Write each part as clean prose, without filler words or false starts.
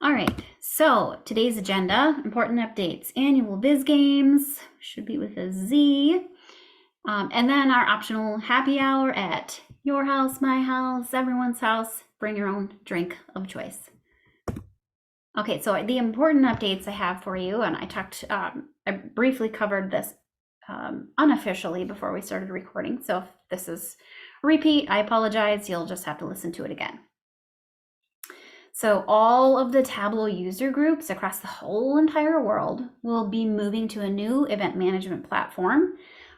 All right, so today's agenda, important updates, annual Biz Games, should be with a Z, and then our optional happy hour at your house, my house, everyone's house, bring your own drink of choice. Okay, so the important updates I have for you, and I briefly covered this unofficially before we started recording, so if this is a repeat, I apologize, you'll just have to listen to it again. So all of the Tableau user groups across the whole entire world will be moving to a new event management platform.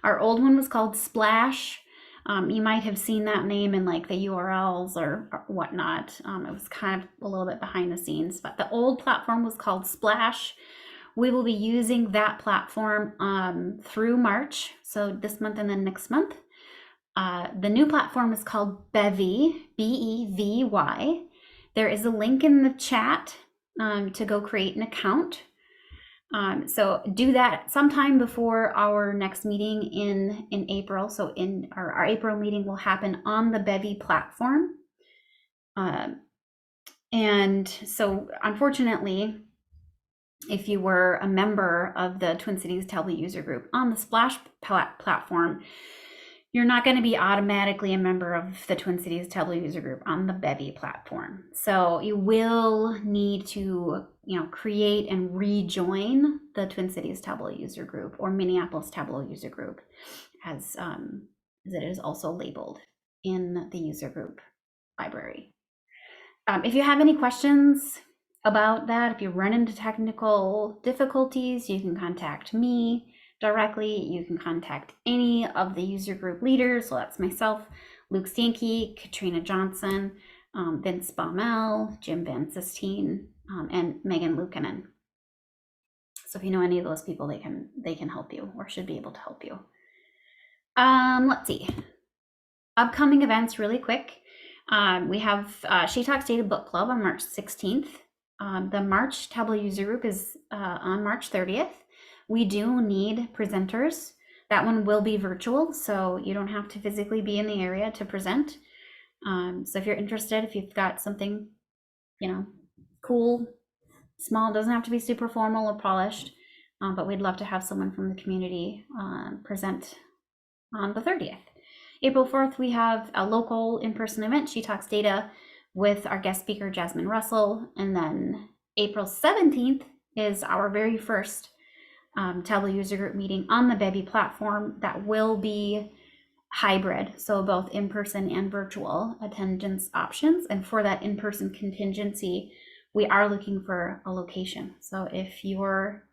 Our old one was called Splash. You might have seen that name in like the URLs or whatnot. It was kind of a little bit behind the scenes, but the old platform was called Splash. We will be using that platform through March, so this month and then next month. The new platform is called Bevy, B-E-V-Y. There is a link in the chat to go create an account. So do that sometime before our next meeting in April. So in our April meeting will happen on the Bevy platform. And so unfortunately, if you were a member of the Twin Cities Tableau user group on the Splash platform, you're not going to be automatically a member of the Twin Cities Tableau user group on the Bevy platform. So you will need to, create and rejoin the Twin Cities Tableau user group or Minneapolis Tableau user group, as it is also labeled in the user group library. If you have any questions about that, if you run into technical difficulties, you can contact me directly. You can contact any of the user group leaders. So that's myself, Luke Stanke, Katrina Johnson, Vince Baumel, Jim Van Sistine, and Megan Luukkonen. So if you know any of those people, they can help you or should be able to help you. Let's see. Upcoming events really quick. We have She Talks Data Book Club on March 16th. The March Tableau user group is on March 30th. We do need presenters. That one will be virtual, so you don't have to physically be in the area to present. So if you're interested, if you've got something, cool, small, doesn't have to be super formal or polished, but we'd love to have someone from the community present on the 30th. April 4th, we have a local in-person event, She Talks Data, with our guest speaker, Jasmine Russell. And then April 17th is our very first Tableau user group meeting on the Bevy platform that will be hybrid, so both in-person and virtual attendance options. And for that in-person contingency, we are looking for a location. So if your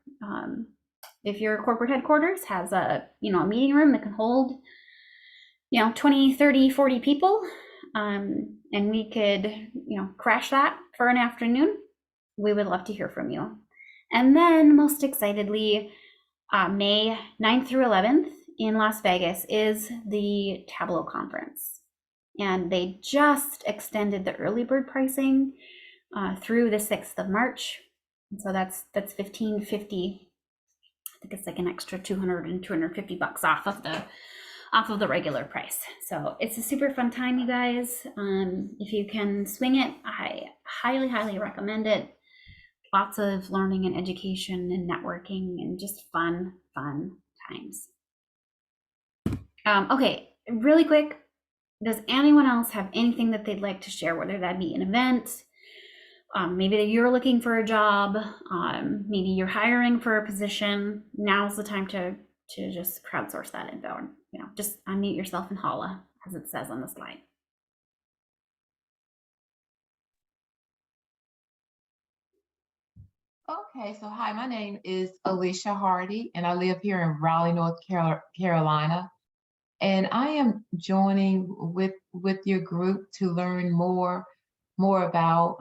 corporate headquarters has a meeting room that can hold 20, 30, 40 people, and we could crash that for an afternoon, we would love to hear from you. And then most excitedly, May 9th through 11th in Las Vegas is the Tableau conference. And they just extended the early bird pricing through the 6th of March. And so that's $1,550. I think it's like an extra $200 and $250 off of the regular price. So it's a super fun time, you guys. If you can swing it, I highly, highly recommend it. Lots of learning and education and networking and just fun times. Okay, really quick, does anyone else have anything that they'd like to share, whether that be an event, maybe that you're looking for a job, maybe you're hiring for a position? Now's the time to just crowdsource that info and just unmute yourself and holla, as it says on the slide. Okay, so hi, my name is Alicia Hardy, and I live here in Raleigh, North Carolina. And I am joining with your group to learn more about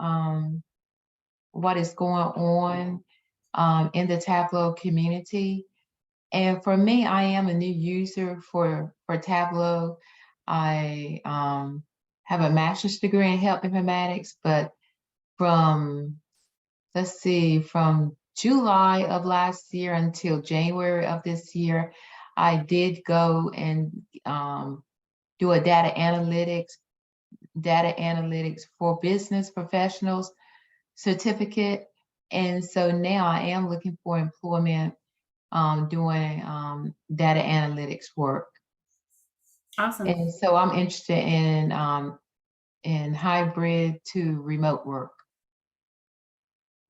what is going on in the Tableau community. And for me, I am a new user for Tableau. I have a master's degree in health informatics, but from July of last year until January of this year, I did go and do a data analytics for business professionals certificate. And so now I am looking for employment doing data analytics work. Awesome. And so I'm interested in hybrid to remote work.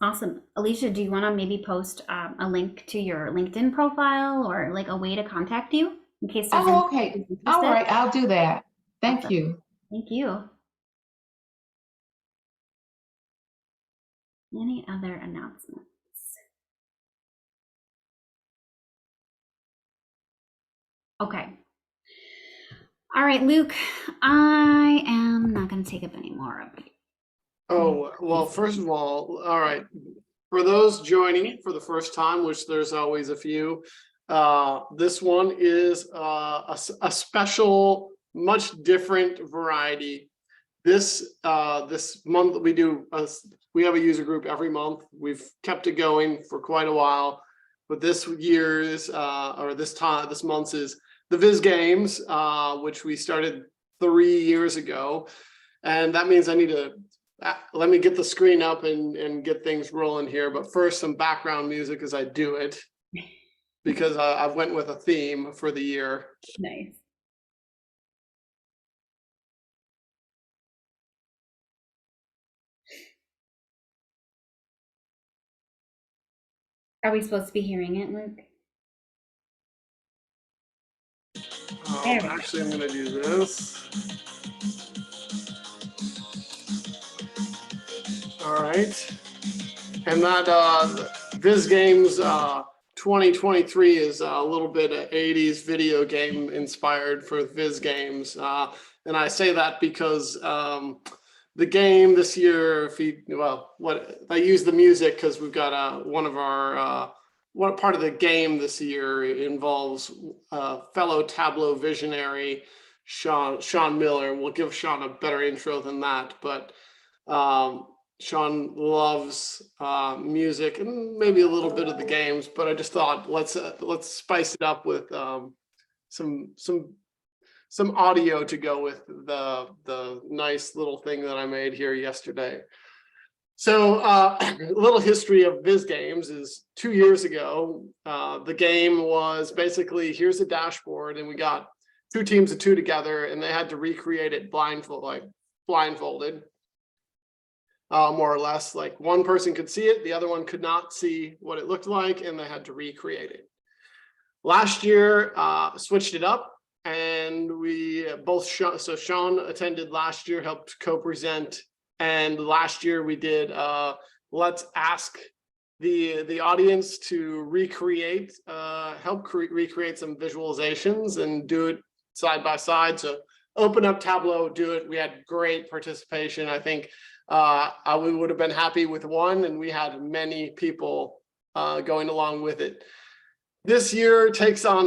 Awesome. Alicia, do you want to maybe post a link to your LinkedIn profile or like a way to contact you in case there's Oh, anyone okay. who's All interested? right, I'll do that. Thank Awesome. you. Thank you. Any other announcements? Okay. All right, Luke, I am not going to take up any more of it. Oh, well, first of all right. For those joining for the first time, which there's always a few, this one is a special, much different variety. This month we have a user group every month. We've kept it going for quite a while, but this month's is the Viz Games, which we started 3 years ago, and that means I need to let me get the screen up and get things rolling here. But first, some background music as I do it, because I went with a theme for the year. Nice. Are we supposed to be hearing it, Luke? Actually, I'm going to do this. All right. And that Viz Games 2023 is a little bit of 80s video game inspired for Viz Games. And I say that because the game this year, I use the music because we've got one part of the game this year involves fellow Tableau visionary Sean Miller. We'll give Sean a better intro than that, but Sean loves music and maybe a little bit of the games, but I just thought let's spice it up with some audio to go with the nice little thing that I made here yesterday. So a little history of Viz Games is 2 years ago. The game was basically, here's a dashboard, and we got 2 teams of 2 together, and they had to recreate it blindfolded. More or less, like one person could see it, the other one could not see what it looked like, and they had to recreate it. Last year, switched it up, and we both, so Sean attended last year, helped co-present, and last year we did, let's ask the audience to recreate, recreate some visualizations and do it side by side. So open up Tableau, do it. We had great participation. I think we would have been happy with one, and we had many people going along with it. This year takes on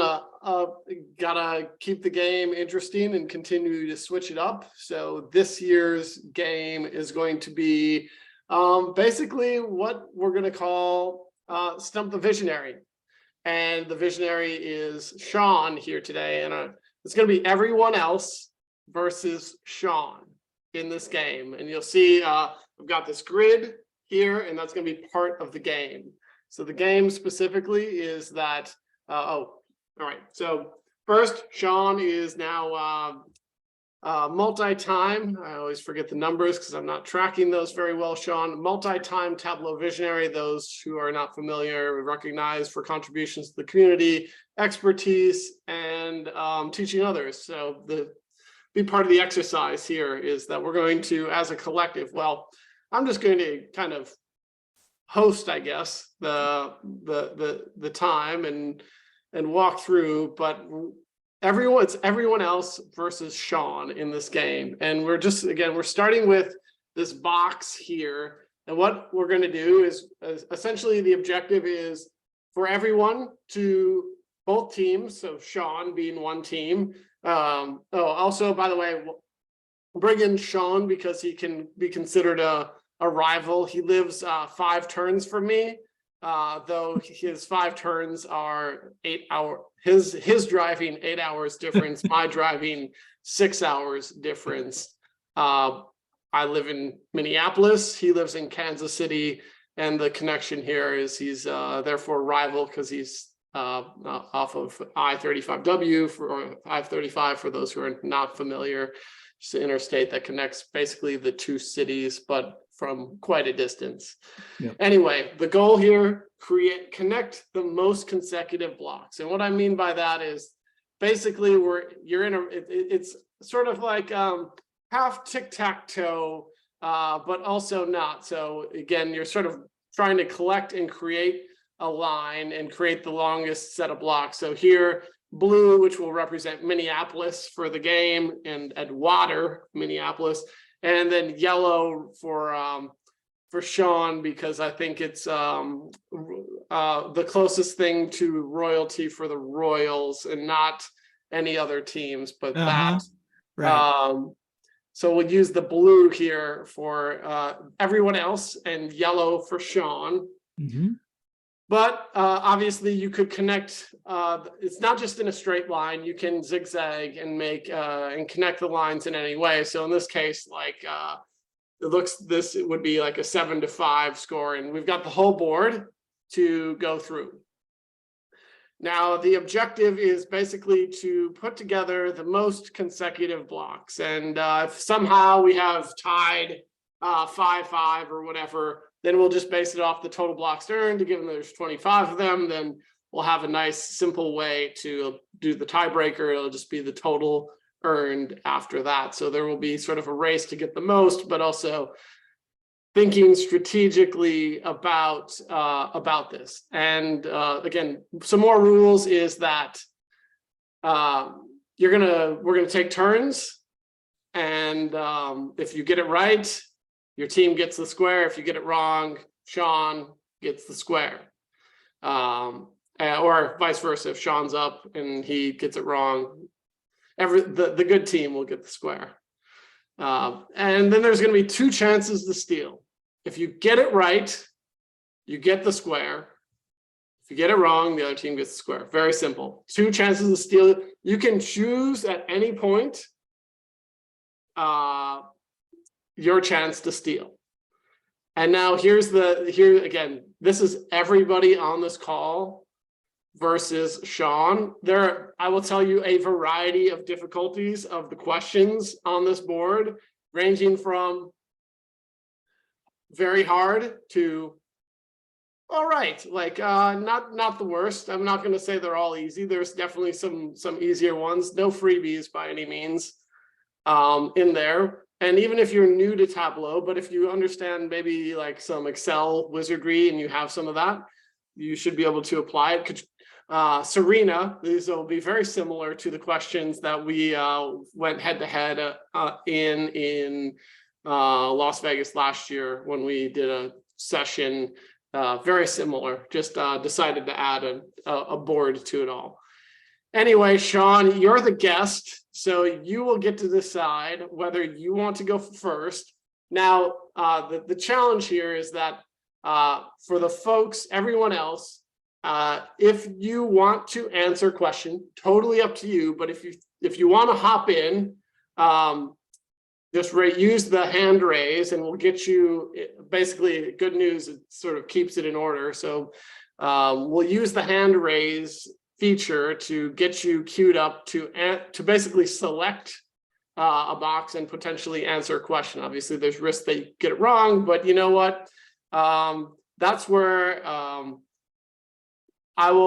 gotta keep the game interesting and continue to switch it up. So this year's game is going to be basically what we're going to call Stump the Visionary. And the visionary is Sean here today, and it's going to be everyone else versus Sean in this game. And you'll see I've got this grid here, and that's going to be part of the game. So the game specifically is that, all right. So first, Sean is now multi-time. I always forget the numbers because I'm not tracking those very well, Sean. Multi-time Tableau visionary. Those who are not familiar recognize for contributions to the community, expertise, and teaching others. So be part of the exercise here is that we're going to, as a collective, well, I'm just going to kind of host, I guess, the time and walk through, but it's everyone else versus Sean in this game. And we're starting with this box here. And what we're going to do is essentially the objective is for everyone to, both teams, so Sean being one team. Also, by the way, bring in Sean because he can be considered a rival. He lives 5 turns from me, though his 5 turns are 8 hours. His driving 8 hours difference, my driving 6 hours difference. I live in Minneapolis, he lives in Kansas City, and the connection here is he's therefore a rival because he's off of I-35W or I-35 for those who are not familiar. It's the interstate that connects basically the two cities, but from quite a distance. Yeah. Anyway, the goal here, connect the most consecutive blocks. And what I mean by that is basically it's sort of like half tic-tac-toe, but also not. So again, you're sort of trying to collect and create a line and create the longest set of blocks. So here, blue, which will represent Minneapolis for the game, and water, Minneapolis, and then yellow for Sean, because I think it's the closest thing to royalty for the Royals and not any other teams, but that. Right. So we'll use the blue here for everyone else and yellow for Sean. Mm-hmm. But obviously you could connect, it's not just in a straight line, you can zigzag and make and connect the lines in any way. So in this case, like it would be like a 7-5 score, and we've got the whole board to go through. Now, the objective is basically to put together the most consecutive blocks. And if somehow we have tied 5-5 or whatever, then we'll just base it off the total blocks earned. Given there's 25 of them, then we'll have a nice simple way to do the tiebreaker. It'll just be the total earned after that. So there will be sort of a race to get the most, but also thinking strategically about this. And again, some more rules is that we're gonna take turns, and if you get it right, your team gets the square. If you get it wrong, Sean gets the square, or vice versa. If Sean's up and he gets it wrong, the good team will get the square. And then there's going to be 2 chances to steal. If you get it right, you get the square. If you get it wrong, the other team gets the square. Very simple. 2 chances to steal. You can choose at any point your chance to steal. And now here again, this is everybody on this call versus Sean. I will tell you a variety of difficulties of the questions on this board, ranging from very hard to all right, like not the worst. I'm not going to say they're all easy. There's definitely some easier ones. No freebies by any means in there. And even if you're new to Tableau, but if you understand maybe like some Excel wizardry and you have some of that, you should be able to apply it. Serena, these will be very similar to the questions that we went head to head in Las Vegas last year when we did a session. Very similar, just decided to add a board to it all. Anyway, Sean, you're the guest, so you will get to decide whether you want to go first. Now, the challenge here is that for the folks, everyone else, if you want to answer a question, totally up to you, but if you want to hop in, just use the hand raise and we'll get you, basically good news, it sort of keeps it in order. So we'll use the hand raise feature to get you queued up to basically select a box and potentially answer a question. Obviously there's risk that you get it wrong, but you know what? That's where I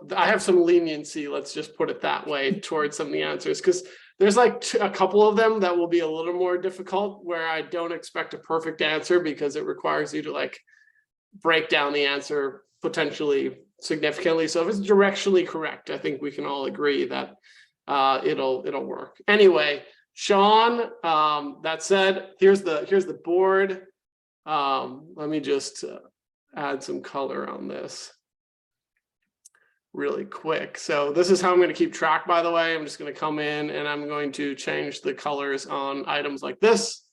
have some leniency, let's just put it that way, towards some of the answers, because there's like a couple of them that will be a little more difficult where I don't expect a perfect answer because it requires you to like break down the answer potentially significantly. So if it's directionally correct, I think we can all agree that it'll work. Anyway, Sean, that said, here's the board. Let me just add some color on this really quick. So this is how I'm going to keep track, by the way. I'm just going to come in and I'm going to change the colors on items like this,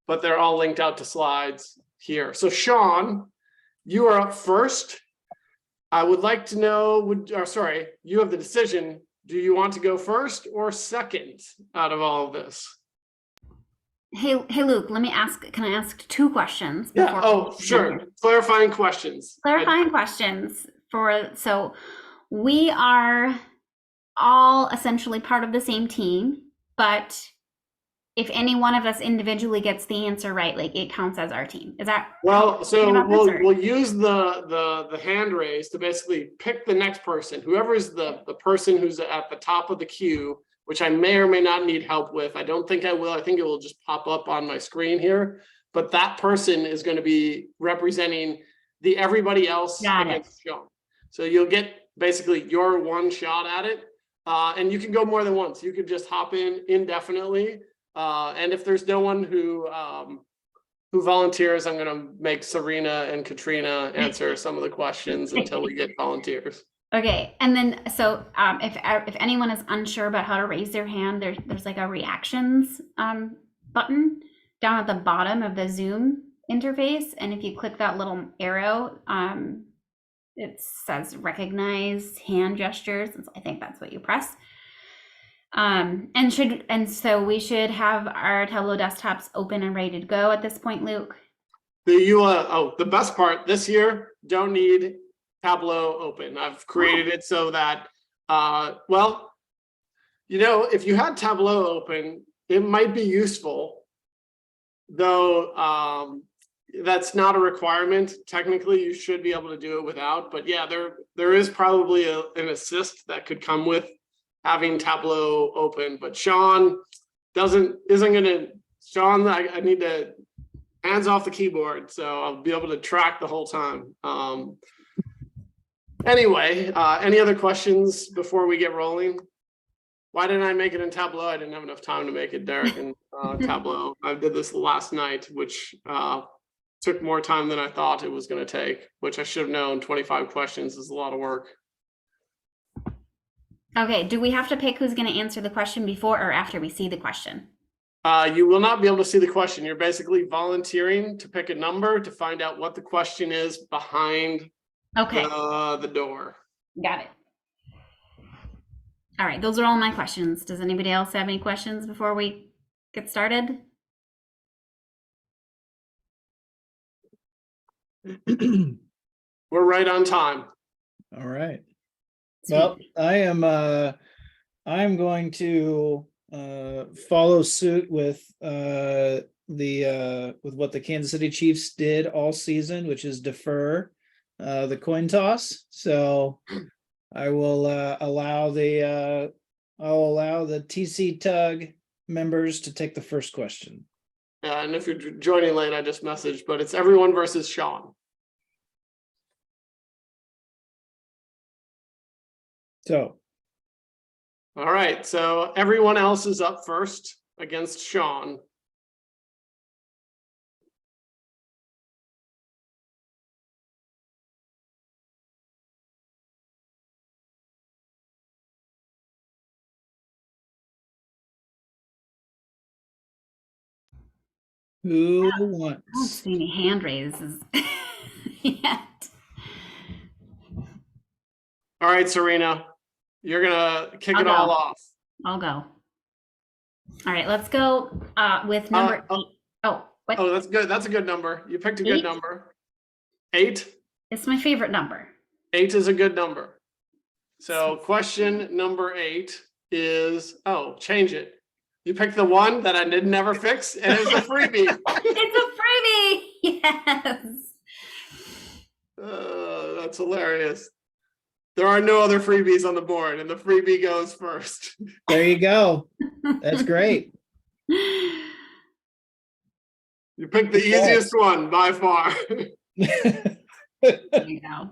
but they're all linked out to slides here. So Sean, you are up first. I would like to know, you have the decision. Do you want to go first or second out of all of this? Hey, Luke, can I ask 2 questions Yeah, before? oh, sure. Clarifying questions. Clarifying questions so we are all essentially part of the same team, but if any one of us individually gets the answer right, like it counts as our team. Is that Well, so about this, or- we'll use the hand raise to basically pick the next person, whoever's the person who's at the top of the queue, which I may or may not need help with. I don't think I will. I think it will just pop up on my screen here. But that person is going to be representing the everybody else Got it. against Sean. So you'll get basically your one shot at it. And you can go more than once. You could just hop in indefinitely. And if there's no one who volunteers, I'm going to make Serena and Katrina answer some of the questions until we get volunteers. Okay, and then so if anyone is unsure about how to raise their hand, there's like a reactions button down at the bottom of the Zoom interface, and if you click that little arrow, it says recognize hand gestures. I think that's what you press. And so we should have our Tableau desktops open and ready to go at this point, Luke. The best part this year, don't need Tableau open. I've created it so that, well, if you had Tableau open, it might be useful, though that's not a requirement. Technically, you should be able to do it without, but yeah, there is probably an assist that could come with having Tableau open, but Sean Sean, I need to hands off the keyboard, so I'll be able to track the whole time. Anyway, any other questions before we get rolling? Why didn't I make it in Tableau? I didn't have enough time to make it, Derek, in Tableau. I did this last night, which took more time than I thought it was going to take, which I should have known 25 questions is a lot of work. Okay, do we have to pick who's going to answer the question before or after we see the question? You will not be able to see the question. You're basically volunteering to pick a number to find out what the question is behind the door. Got it. All right, those are all my questions. Does anybody else have any questions before we get started? We're right on time. All right. Sweet. Well, I'm going to follow suit with with what the Kansas City Chiefs did all season, which is defer the coin toss. So I will allow the TC Tug members to take the first question. And if you're joining late, I just messaged, but it's everyone versus Sean. So, all right, so everyone else is up first against Sean. who I don't wants? see any hand raises yet. All right, Serena, you're gonna kick I'll it go. all off. I'll go. All right, let's go with number 8. Oh, what? Oh, that's good. That's a good number. You picked a good 8? number. 8. It's my favorite number. 8 is a good number. So question number 8 is, change it. You picked the one that I did never fix, and it was a freebie. It's a freebie. Yes. That's hilarious. There are no other freebies on the board, and the freebie goes first. There you go. That's great. You picked the easiest one by far. There you go.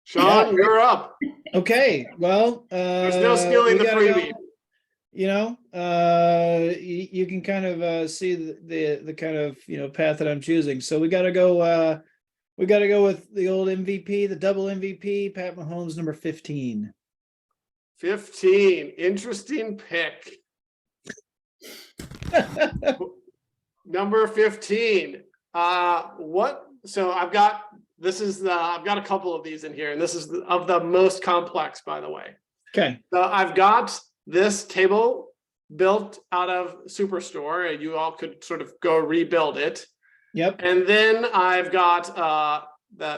Sean, you're up. Okay, well, There's no stealing we the gotta freebie. You can kind of see the kind of path that I'm choosing. So we got to go with the old MVP, the double MVP, Pat Mahomes, number 15. 15. Interesting pick. Number 15. So I've got a couple of these in here, and this is of the most complex, by the way. Okay. So I've got this table built out of Superstore, and you all could sort of go rebuild it. Yep. And then I've got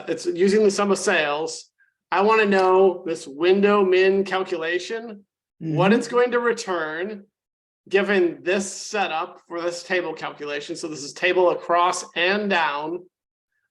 it's using the sum of sales. I want to know this window min calculation, what Mhm. it's going to return given this setup for this table calculation. So this is table across and down.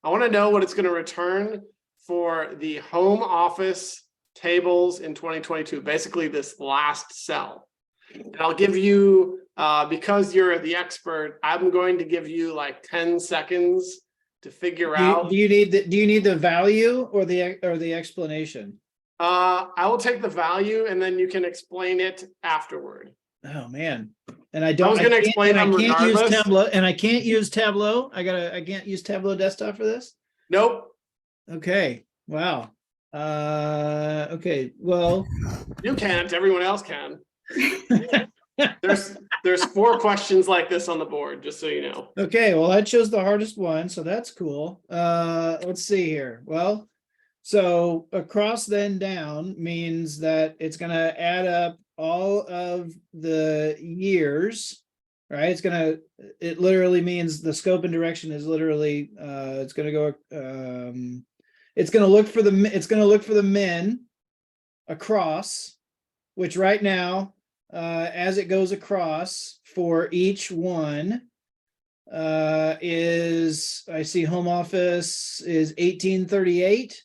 I want to know what it's going to return for the home office tables in 2022, basically this last cell. And I'll give you, because you're the expert, I'm going to give you like 10 seconds to figure out. Do you need the value or the explanation? I will take the value and then you can explain it afterward. Oh man. And I don't was gonna can't- explain and I them can't use regardless. Tableau, and I can't use Tableau. I can't use Tableau desktop for this. Nope, Okay. Wow. Okay. Well, you can't, everyone else can. There's 4 questions like this on the board, just so you know. okay. Well, I chose the hardest one, so that's cool. Let's see here. Well, so across then down means that it's gonna add up all of the years, right? It literally means the scope and direction is literally, it's gonna go, it's gonna look for the min across, which right now, as it goes across for each one, I see home office is 1838.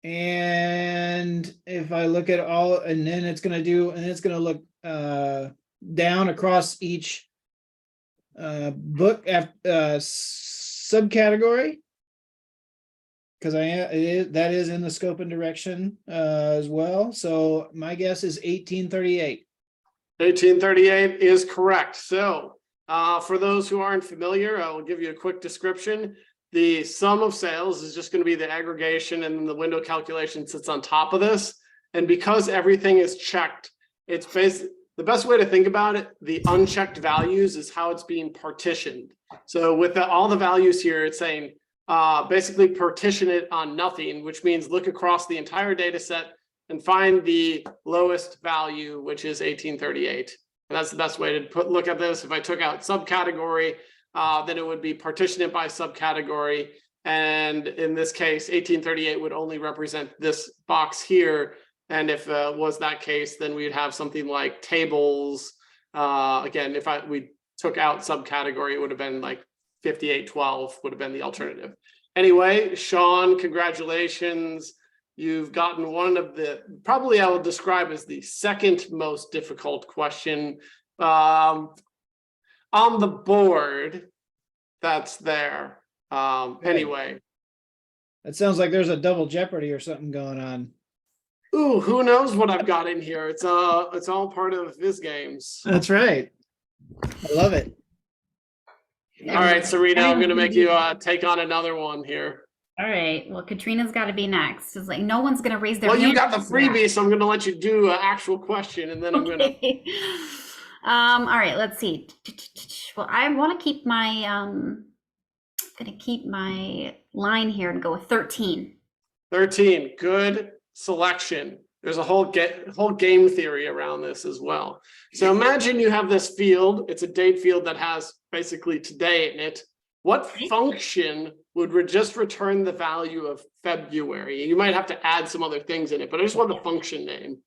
And if I look at all, and then it's gonna look down across each book subcategory, because that is in the scope and direction as well. So my guess is 1838. 1838 is correct. So for those who aren't familiar, I will give you a quick description. The sum of sales is just going to be the aggregation, and then the window calculation sits on top of this. And because everything is checked, it's the best way to think about it, the unchecked values is how it's being partitioned. So with all the values here, it's saying basically partition it on nothing, which means look across the entire data set and find the lowest value, which is 1838. And that's the best way to look at this. If I took out subcategory, then it would be partition it by subcategory. And in this case, 1838 would only represent this box here. And if it was that case, then we'd have something like tables. Again, if we took out subcategory, it would have been like 5812 would have been the alternative. Anyway, Sean, congratulations. You've gotten one of probably I will describe as the second most difficult question on the board that's there. Anyway. That sounds like there's a double jeopardy or something going on. Ooh, who knows what I've got in here? It's all part of Viz Games. That's right. I love it. All right, Serena, I'm gonna make you take on another one here. All right. Well, Katrina's got to be next. It's like no one's going to raise their Well, hand. you got the freebie, so I'm gonna let you do an actual question, and then I'm gonna. Okay. All right. Let's see. Well, I want to keep my line here and go with 13. 13, good selection. There's a whole game theory around this as well. So imagine you have this field. It's a date field that has basically today in it. What function would just return the value of February? You might have to add some other things in it, but I just want the function name.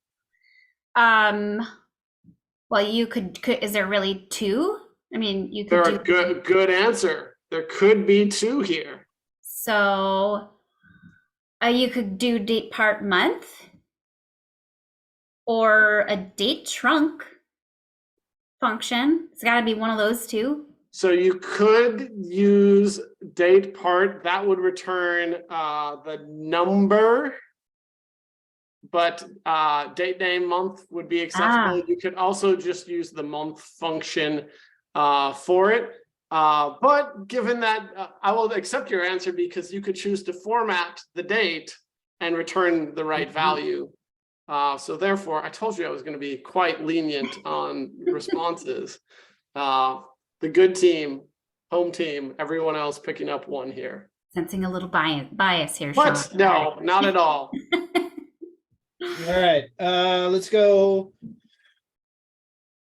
Well, you could is there really 2? I mean, you There could are good answer. There could be 2 here. So you could do date part month or a date trunk function. It's got to be one of those 2. So you could use date part, that would return the number, but date name month would be acceptable. You could also just use the month function for it. But given that, I will accept your answer because you could choose to format the date and return the right value. So therefore, I told you I was going to be quite lenient on responses. The good team, home team, everyone else picking up 1 here. Sensing a little bias here, Sean. What? No, not at all. All right. Let's go.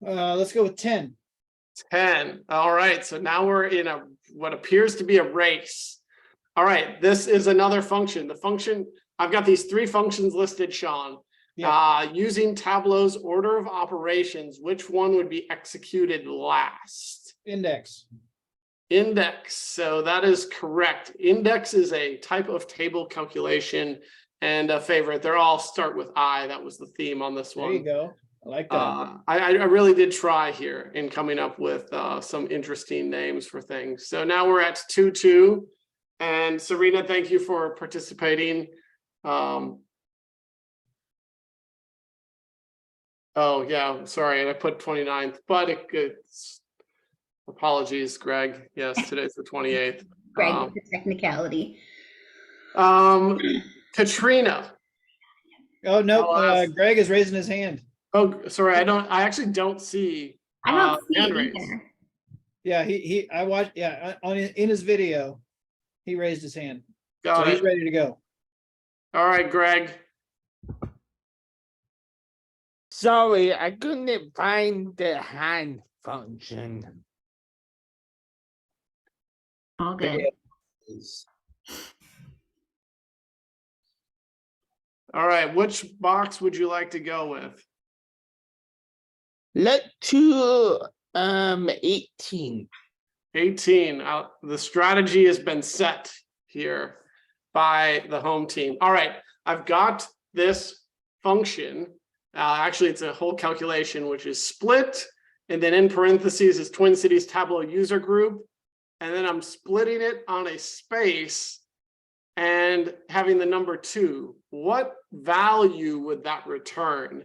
Let's go with 10. 10. All right. So now we're in what appears to be a race. All right. This is another function. The function, I've got these 3 functions listed, Sean. Yeah. Using Tableau's order of operations, which one would be executed last? Index. Index. So that is correct. Index is a type of table calculation and a favorite. They're all start with I. That was the theme on this one. There you go. I like that. I really did try here in coming up with some interesting names for things. So now we're at 2-2. And Serena, thank you for participating. Oh, yeah, sorry, I put 29th, but it's apologies, Greg. Yes, today's the 28th. Greg, with the technicality. Katrina. Oh, no, I'll ask- Greg is raising his hand. Oh, sorry, I actually don't see. I don't see hand it raise. either. Yeah, I watched, in his video, he raised his hand. So Got he's it. ready to go. All right, Greg. Sorry, I couldn't find the hand function. All good. All right, which box would you like to go with? Let's do 18. 18. The strategy has been set here by the home team. All right, I've got this function. Actually, it's a whole calculation, which is split, and then in parentheses is Twin Cities Tableau user group, and then I'm splitting it on a space and having the number 2. What value would that return?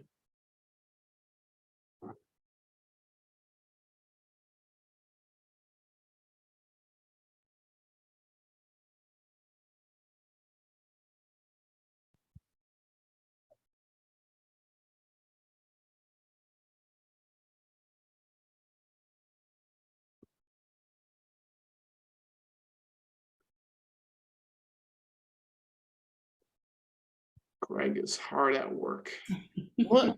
Greg is hard at work. What?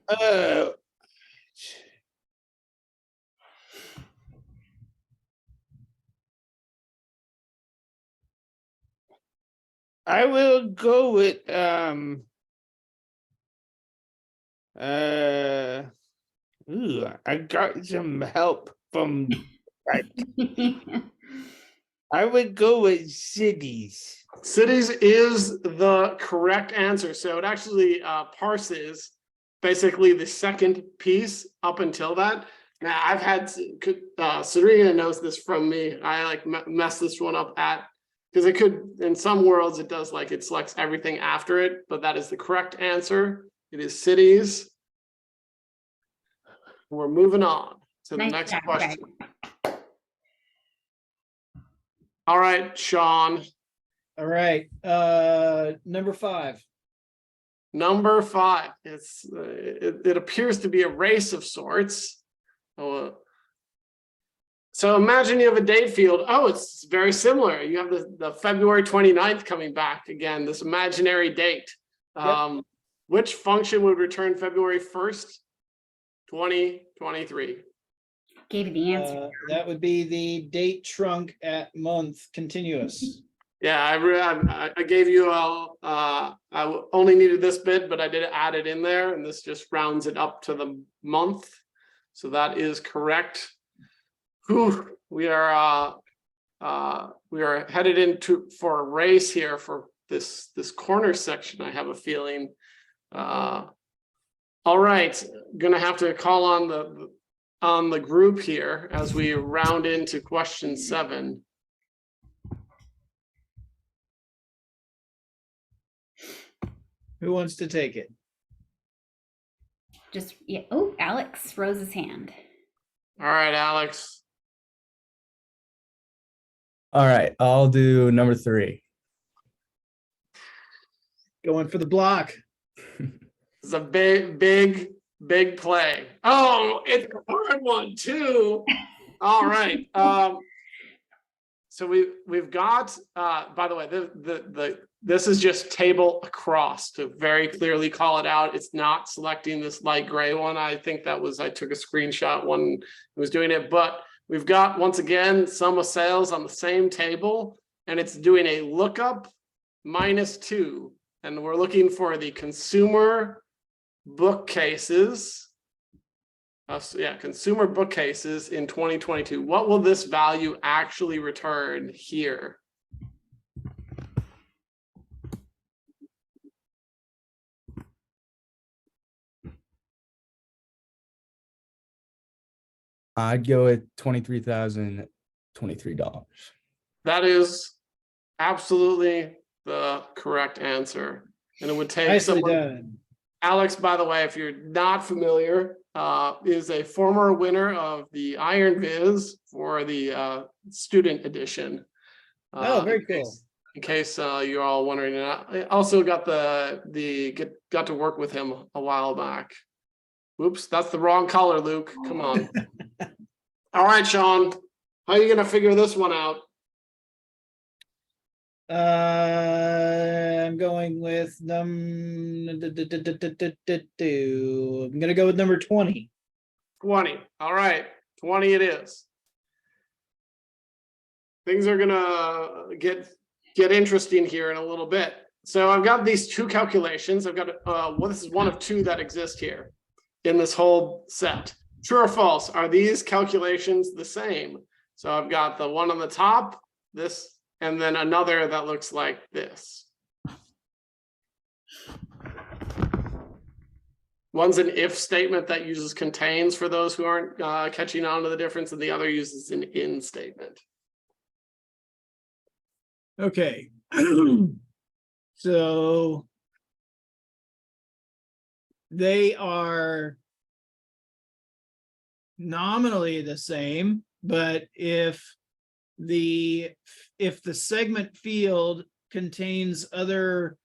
I will go with I got some help from I would go with cities. Cities is the correct answer. So it actually parses basically the second piece up until that. Now I've had Serena knows this from me. I like mess this one up because it could, in some worlds it does, like it selects everything after it, but that is the correct answer. It is cities. We're moving on to the Nice next job, question. Greg. All right, Sean. All right, number 5. Number 5. It appears to be a race of sorts. So imagine you have a date field. Oh, it's very similar. You have the February 29th coming back again, this imaginary date. Which function would return February 1st, 2023? Gave you the answer. That would be the date trunk at month continuous. Yeah, I gave you I only needed this bit, but I did add it in there, and this just rounds it up to the month. So that is correct. Whew, we are headed for a race here for this corner section, I have a feeling. All right, gonna have to call on the group here as we round into question 7. Who wants to take it? Just, yeah. Oh, Alex rose his hand. All right, Alex. All right, I'll do number 3. Going for the block. It's a big play. Oh, it's a hard one too. All right. So we've got, by the way, this is just table across to very clearly call it out. It's not selecting this light gray one. I think that was, I took a screenshot when I was doing it, but we've got, once again, sum of sales on the same table, and it's doing a lookup -2. And we're looking for the consumer bookcases. Consumer bookcases in 2022. What will this value actually return here? I'd go with $23,023. That is absolutely the correct answer. And it would take Nicely someone. done. Alex, by the way, if you're not familiar, is a former winner of the Iron Viz for the student edition. Oh, very cool. In case you're all wondering, and I also got got to work with him a while back. Oops, that's the wrong color, Luke. Come on. All right, Sean, how are you gonna figure this one out? I'm going with I'm gonna go with number 20. 20. All right, 20 it is. Things are gonna get interesting here in a little bit. So I've got these two calculations. I've got well, this is one of two that exist here in this whole set. True or false? Are these calculations the same? So I've got the one on the top, this, and then another that looks like this. One's an if statement that uses contains for those who aren't catching on to the difference, and the other uses an in statement. Okay. So they are nominally the same, but if the segment field contains other,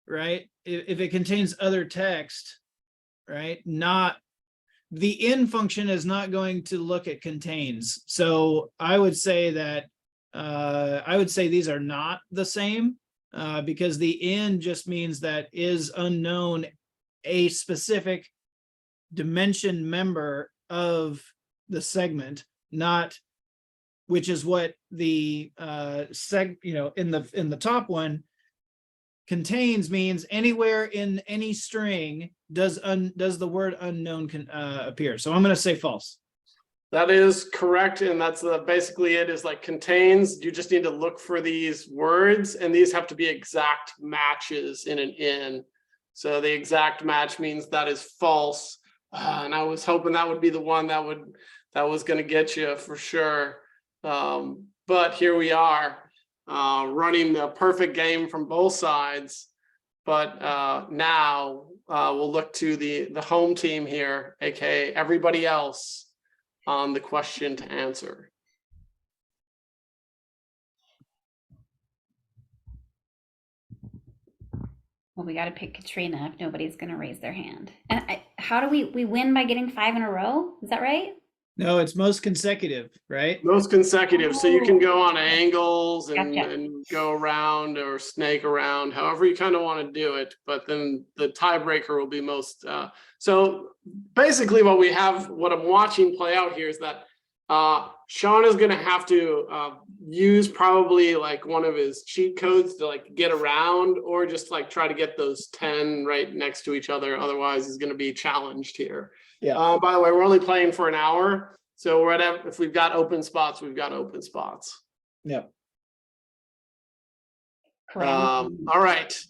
right, if it contains other text, right, not the in function is not going to look at contains. So I would say that these are not the same, because the in just means that is unknown a specific dimension member of the segment, not, which is what the in the top one, contains means anywhere in any string does the word unknown appear. So I'm going to say false. That is correct, and that's basically it. Is like contains. You just need to look for these words, and these have to be exact matches in an in. So the exact match means that is false. And I was hoping that would be the one that was going to get you for sure. But here we are, running the perfect game from both sides. But now we'll look to the home team here, aka everybody else, on the question to answer. Well, we got to pick Katrina if nobody's going to raise their hand. And how do we win by getting 5 in a row? Is that right? No, it's most consecutive, right? Most consecutive, so you can go on Oh. angles Gotcha. and go around or snake around, however you kind of want to do it. But then the tiebreaker will be most. So basically, what I'm watching play out here is that Sean is going to have to use probably like one of his cheat codes to like get around, or just like try to get those 10 right next to each other. Otherwise, he's going to be challenged here. Yeah. By the way, we're only playing for an hour, so we're at, if we've got open spots, we've got open spots. Yeah. All right.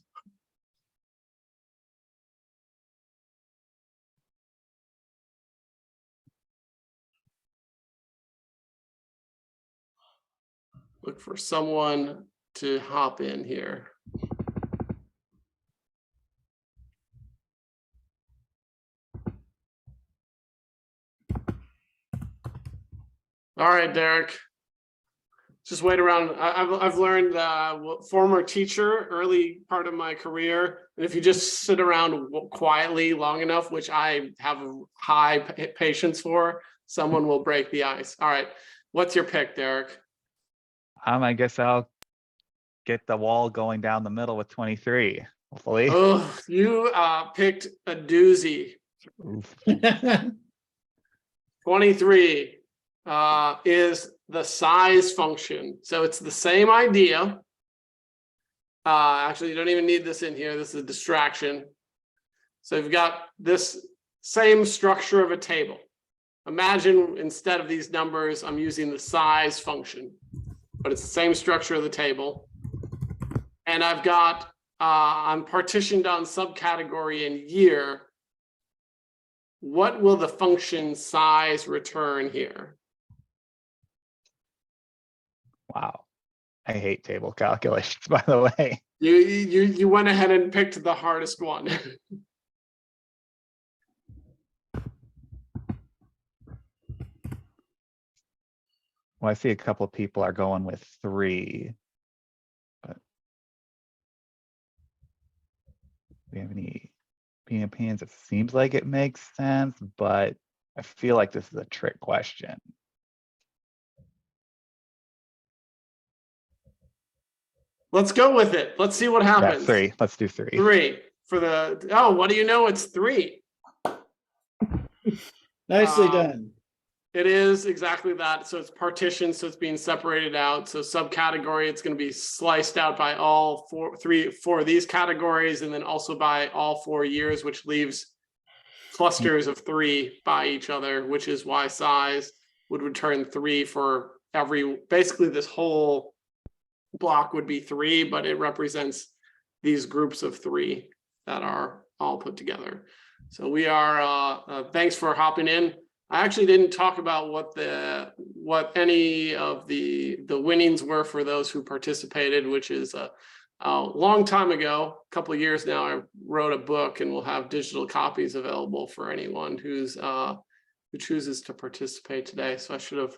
Look for someone to hop in here. All right, Derek. Just wait around. I've learned former teacher, early part of my career. And if you just sit around quietly long enough, which I have a high patience for, someone will break the ice. All right. What's your pick, Derek? I guess I'll get the wall going down the middle with 23. Hopefully. Oh, you picked a doozy. Oof. 23 is the size function. So it's the same idea. Actually, you don't even need this in here. This is a distraction. So you've got this same structure of a table. Imagine instead of these numbers, I'm using the size function, but it's the same structure of the table. And I've got, I'm partitioned on subcategory and year. What will the function size return here? Wow. I hate table calculations, by the way. You went ahead and picked the hardest one. Well, I see a couple of people are going with 3. But do we have any opinions? It seems like it makes sense, but I feel like this is a trick question. Let's go with it. Let's see what Yeah, happens. 3. Let's do 3. 3 for the, oh, what do you know? It's 3. Nicely Um, done. It is exactly that. So it's partitioned, so it's being separated out. So subcategory, it's going to be sliced out by all 4 of these categories, and then also by all 4 years, which leaves clusters of 3 by each other, which is why size would return 3 for every, basically this whole block would be 3, but it represents these groups of 3 that are all put together. So we are, thanks for hopping in. I actually didn't talk about what any of the winnings were for those who participated, which is a long time ago, a couple of years now. I wrote a book, and we'll have digital copies available for anyone who chooses to participate today. So I should have.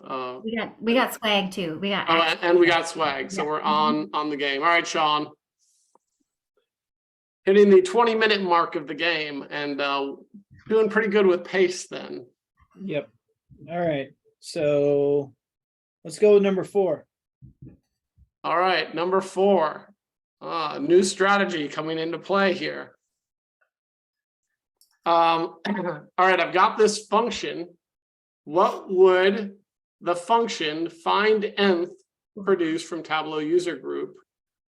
We got swag too. We got And we got swag, so Yeah. we're on the game. All right, Sean. Hitting the 20-minute mark of the game, and doing pretty good with pace then. Yep. All right. So let's go with number 4. All right, number 4. New strategy coming into play here. All right, I've got this function. What would the function find nth produce from Tableau user group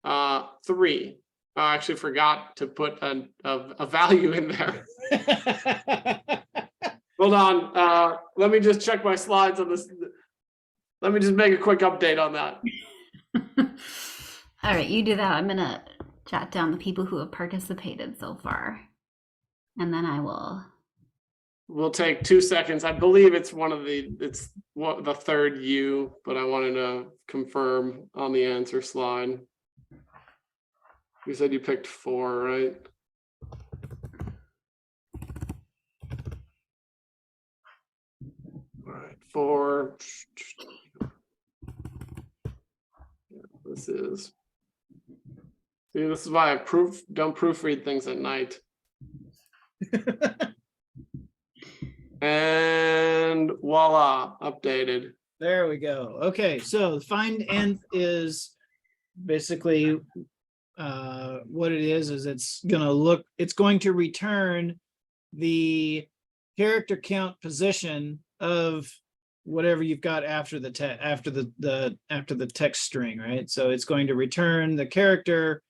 3? I actually forgot to put a value in there. Hold on. Let me just check my slides on this. Let me just make a quick update on that. All right, you do that. I'm gonna jot down the people who have participated so far, and then I will. We'll take 2 seconds. I believe it's the third U, but I wanted to confirm on the answer slide. You said you picked 4, right? All right, 4. Yeah, this is. See, this is why I don't proofread things at night. And voila, updated. There we go. Okay, so find nth is basically what it is it's going to return the character count position of whatever you've got after the text string, right? So it's going to return the character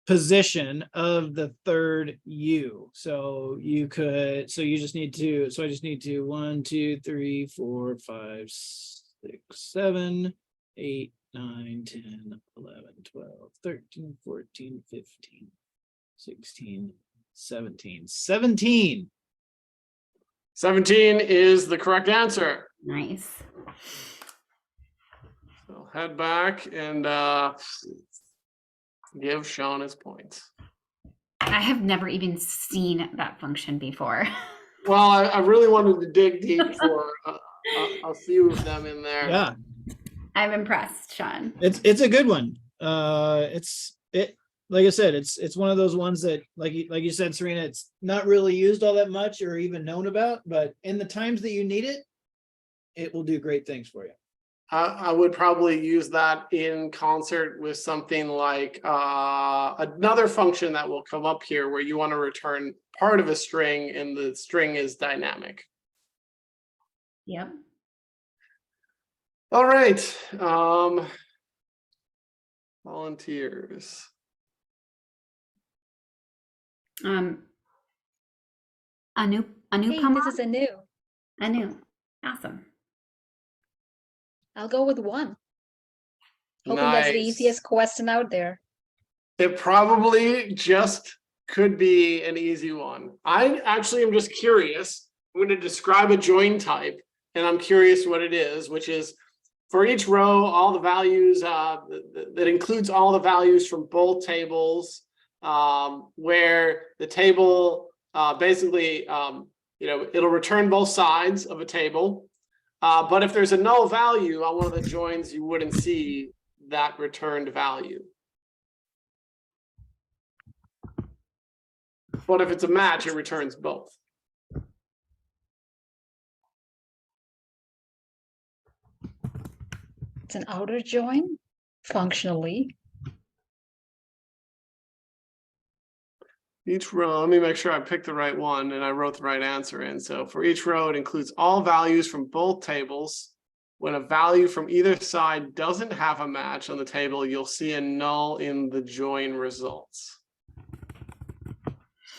position of the third U. So I just need to 1, 2, 3, 4, 5, 6, 7, 8, 9, 10, 11, 12, 13, 14, 15, 16, 17. 17. 17 is the correct answer. Nice. So head back and give Sean his points. I have never even seen that function before. Well, I really wanted to dig deep for a few of them in there. Yeah, I'm impressed, Sean. it's a good one. Like I said, it's one of those ones that, like you said, Serena, it's not really used all that much or even known about, but in the times that you need it, it will do great things for you. I would probably use that in concert with something like another function that will come up here where you want to return part of a string and the string is dynamic. Yep. All right. Volunteers. Anu Hey, Anupama? this is Anu. Anu. Awesome. I'll go with 1. Hoping that's the Nice. easiest question out there. It probably just could be an easy one. I actually am just curious. I'm going to describe a join type, and I'm curious what it is, which is for each row, all the values, that includes all the values from both tables, where the table basically, it'll return both sides of a table. But if there's a null value on one of the joins, you wouldn't see that returned value. But if it's a match, it returns both. It's an outer join, functionally. Each row, let me make sure I picked the right one and I wrote the right answer in. So for each row, it includes all values from both tables. When a value from either side doesn't have a match on the table, you'll see a null in the join results.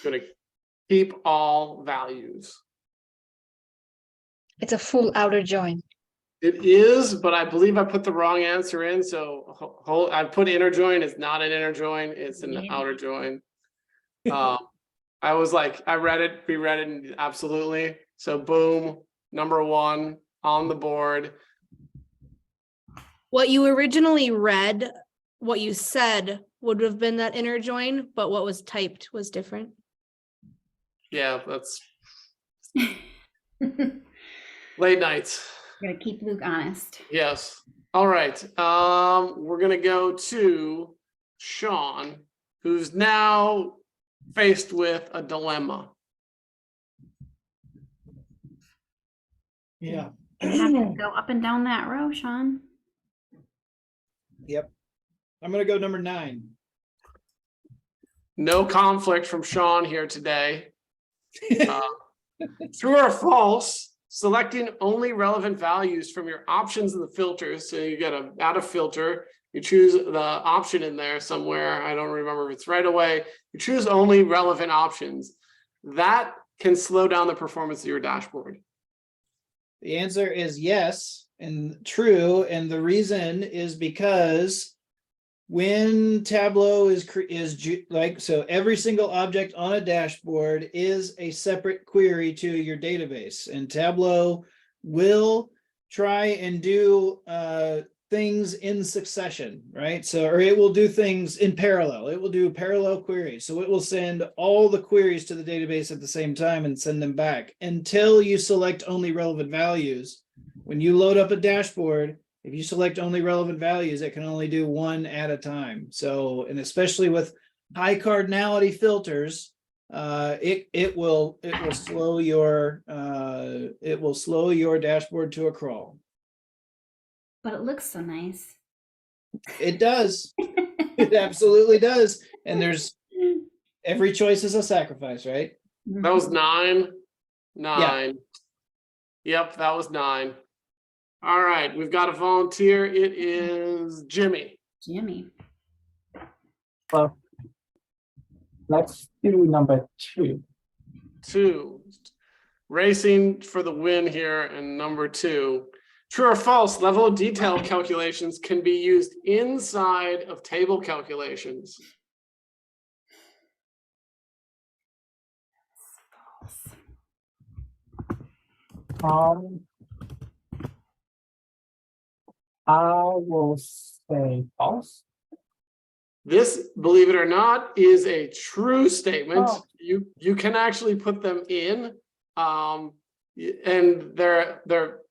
Going to keep all values. It's a full outer join. It is, but I believe I put the wrong answer in. So I put inner join. It's not an inner join. It's an Yeah. outer join. I was like, I read it, reread it, and absolutely. So boom, number 1 on the board. What you originally read, what you said would have been that inner join, but what was typed was different. Yeah, that's late nights. Gotta keep Luke honest. Yes. All right. We're gonna go to Sean, who's now faced with a dilemma. Yeah. You have to go up and down that row, Sean. Yep. I'm gonna go number 9. No conflict from Sean here today. True or false, selecting only relevant values from your options in the filters. So you get a add a filter, you choose the option in there somewhere. I don't remember if it's right away. You choose only relevant options. That can slow down the performance of your dashboard. The answer is yes and true, and the reason is because when Tableau is so every single object on a dashboard is a separate query to your database, and Tableau will try and do things in succession, right? So, or it will do things in parallel. It will do parallel queries. So it will send all the queries to the database at the same time and send them back until you select only relevant values. When you load up a dashboard, if you select only relevant values, it can only do one at a time. So, and especially with high cardinality filters, it will slow your dashboard to a crawl. But it looks so nice. It does. It absolutely does. And there's every choice is a sacrifice, right? That was 9. 9. Yep, that was 9. All right, we've got a volunteer. It is Jimmy. Jimmy. Well, let's do number 2. 2. Racing for the win here, and number 2. True or false, level of detail calculations can be used inside of table calculations. I will say false. This, believe it or not, is a true statement. Oh. You can actually put them in, and they're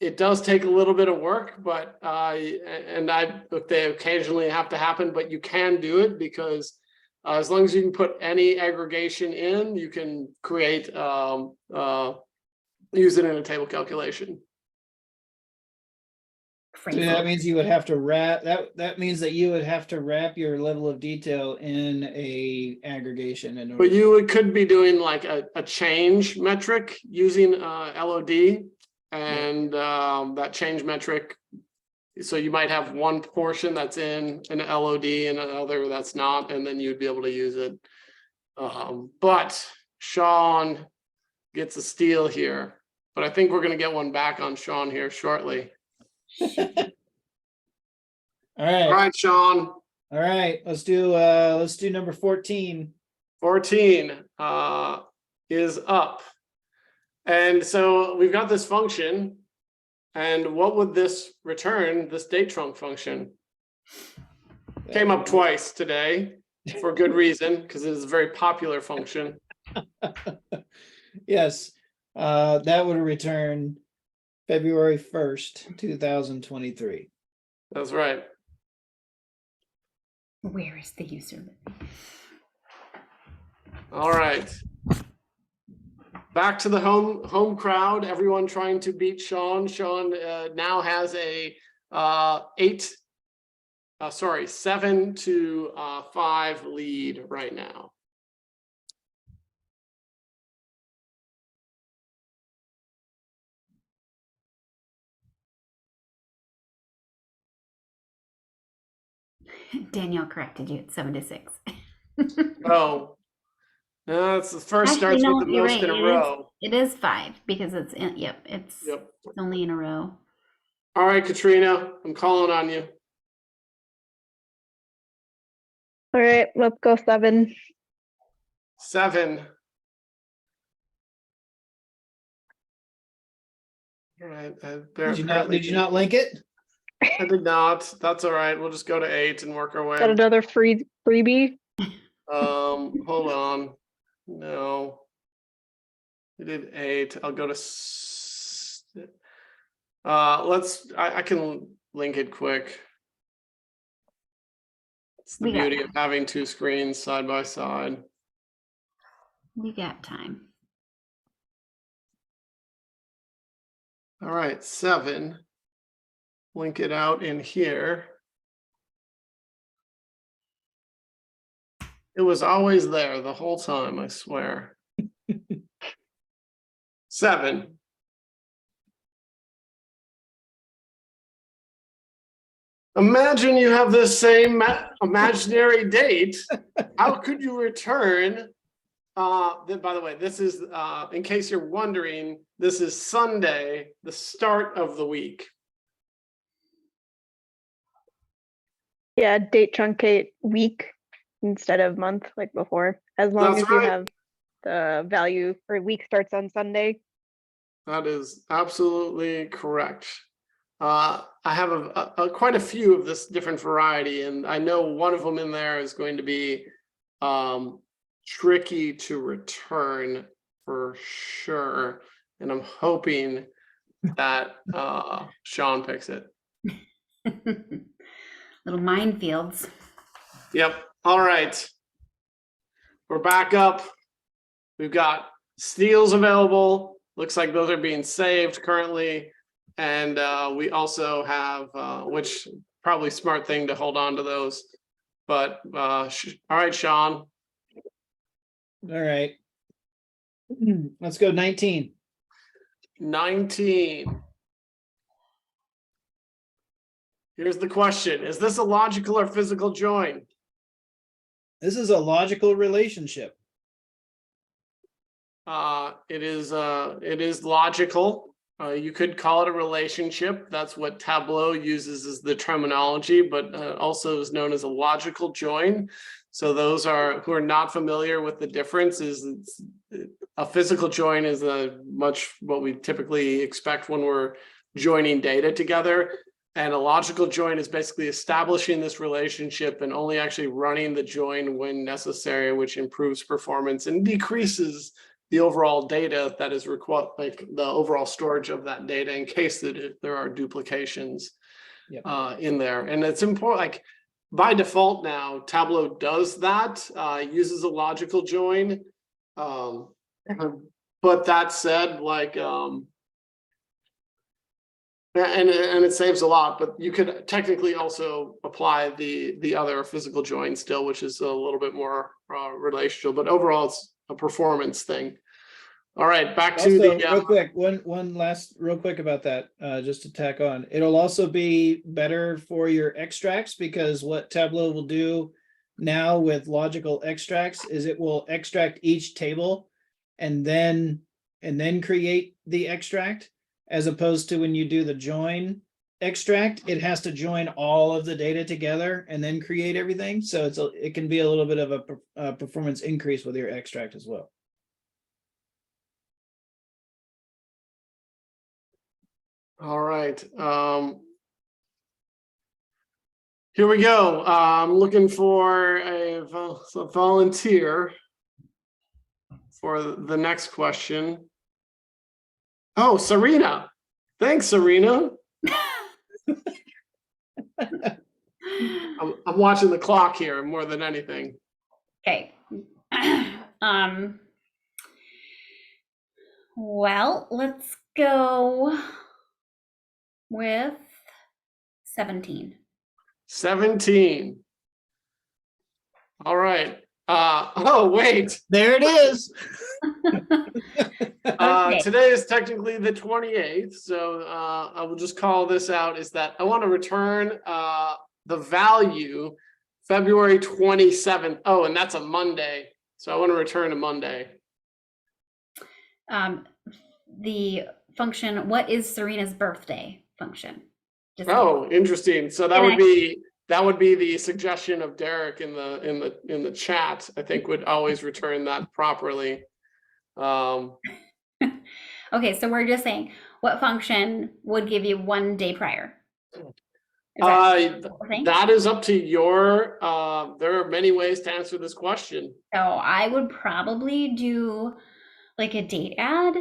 it does take a little bit of work, but they occasionally have to happen, but you can do it because as long as you can put any aggregation in, you can create use it in a table calculation. So phrase that it. means you would have to wrap, that means that you would have to wrap your level of detail in a aggregation in order. But could be doing like a change metric using LOD, and that change metric. So you might have one portion that's in an LOD and another that's not, and then you'd be able to use it. But Sean gets a steal here, but I think we're going to get one back on Sean here shortly. All All right, right, Sean. all right, let's do number 14. 14 is up. And so we've got this function. And what would this return, this date trunk function? Came up twice today for good reason, because it is a very popular function. Yes, that would return February 1st, 2023. That's right. Where is the user? All right. Back to the home crowd. Everyone trying to beat Sean. Sean now has a 7-5 lead right now. Danielle corrected you. It's 7-6. Oh, no, it's the first Actually, starts no, with the you're most right. in a It is- row. It is 5 because it's in, yep, it's Yep. only in a row. All right, Katrina, I'm calling on you. All right, let's go 7. 7. All right. Did you not link it? I did not. That's all right. We'll just go to 8 and work our way. Got another freebie. Hold on. No. We did 8. I'll go to I can link it quick. It's the We got beauty of having 2 screens side by side. We got time. All right, 7. Link it out in here. It was always there the whole time, I swear. 7. Imagine you have the same imaginary date. How could you return? By the way, this is, in case you're wondering, this is Sunday, the start of the week. Yeah, date truncate week instead of month like before, as long That's as you right. have the value for week starts on Sunday. That is absolutely correct. I have quite a few of this different variety, and I know one of them in there is going to be tricky to return for sure. And I'm hoping that Sean picks it. Little minefields. Yep. All right. We're back up. We've got steals available. Looks like those are being saved currently. And we also have, which probably smart thing to hold on to those. But all right, Sean. All right. Let's go 19. 19. Here's the question. Is this a logical or physical join? This is a logical relationship. It is logical. You could call it a relationship. That's what Tableau uses as the terminology, but also is known as a logical join. So those who are not familiar with the difference is a physical join is much what we typically expect when we're joining data together. And a logical join is basically establishing this relationship and only actually running the join when necessary, which improves performance and decreases the overall data that is required, like the overall storage of that data in case that there are duplications in there. And it's important, like by default now, Tableau does that, uses a logical join. But that said, like, And it saves a lot, but you could technically also apply the other physical join still, which is a little bit more relational, but overall it's a performance thing. All right, back to Also, the real quick, one last real quick about that, just to tack on. It'll also be better for your extracts because what Tableau will do now with logical extracts is it will extract each table and then create the extract, as opposed to when you do the join extract, it has to join all of the data together and then create everything. So it can be a little bit of a performance increase with your extract as well. All right. Here we go. I'm looking for a volunteer for the next question. Oh, Serena. Thanks, Serena. I'm watching the clock here more than anything. Okay. Well, let's go with 17. 17. All right. Oh, wait. There it is. Okay. Today is technically the 28th, so I will just call this out, is that I want to return the value February 27th. Oh, and that's a Monday. So I want to return a Monday. The function, what is Serena's birthday function? Just Oh, interesting. So that would be the suggestion of Derek in the chat. I think would always return that properly. Okay, so we're just saying what function would give you 1 day prior? That is up to your, there are many ways to answer this question. So I would probably do like a date add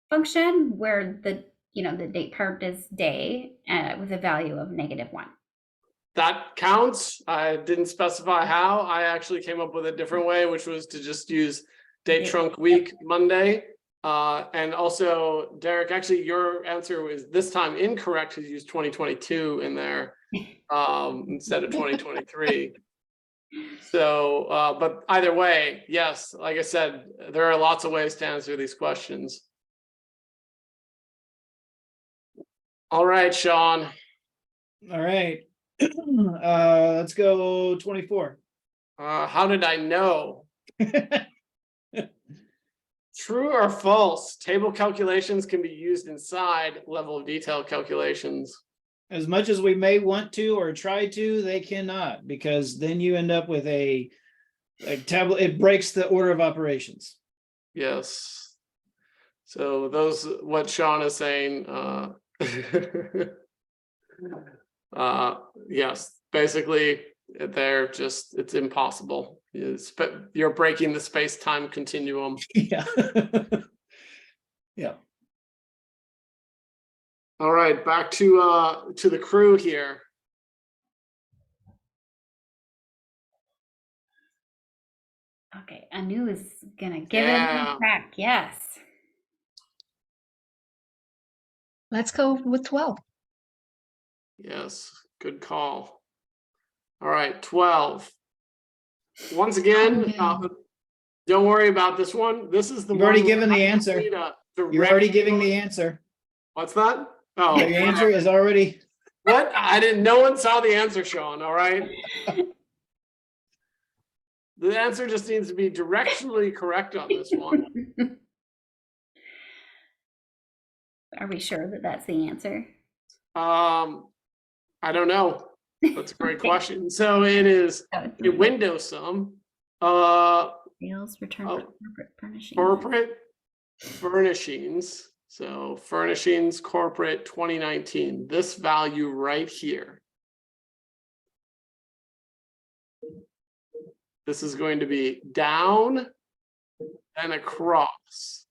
function where the date part is day with a value of -1. That counts. I didn't specify how. I actually came up with a different way, which was to just use date trunk week Monday. And also, Derek, actually, your answer was this time incorrect because you used 2022 in there instead of 2023. So, but either way, yes, like I said, there are lots of ways to answer these questions. All right, Sean. All right. Let's go 24. How did I know? True or false? Table calculations can be used inside level of detail calculations. As much as we may want to or try to, they cannot, because then you end up with a tablet. It breaks the order of operations. Yes. So what Sean is saying, yes, basically it's impossible. You're breaking the space-time continuum. Yeah. Yeah. All right, back to the crew here. Okay, Anu is gonna give it a crack. Yes. Let's go with 12. Yes, good call. All right, 12. Once again, don't worry about this one. This is the You've already one given the I answer. need a You're direct- already giving the answer. What's that? Oh, The answer is already. what? No one saw the answer, Sean. All right. The answer just needs to be directionally correct on this one. Are we sure that that's the answer? I don't know. That's a great question. So it is a window sum. Sales return for corporate furnishings. Corporate furnishings. So furnishings corporate 2019. This value right here. This is going to be down and across.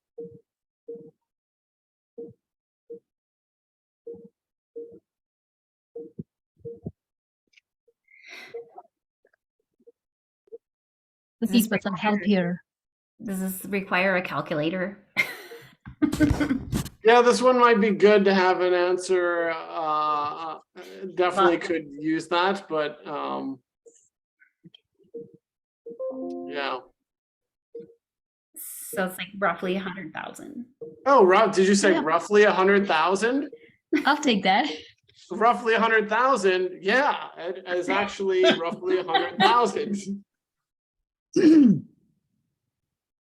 Looking for some help here. Does this require a calculator? Yeah, this one might be good to have an answer. Definitely could use that, but yeah. So it's like roughly 100,000. Oh, Rob, did you say Yeah. roughly 100,000? I'll take that. Roughly 100,000. Yeah, it is actually roughly 100,000.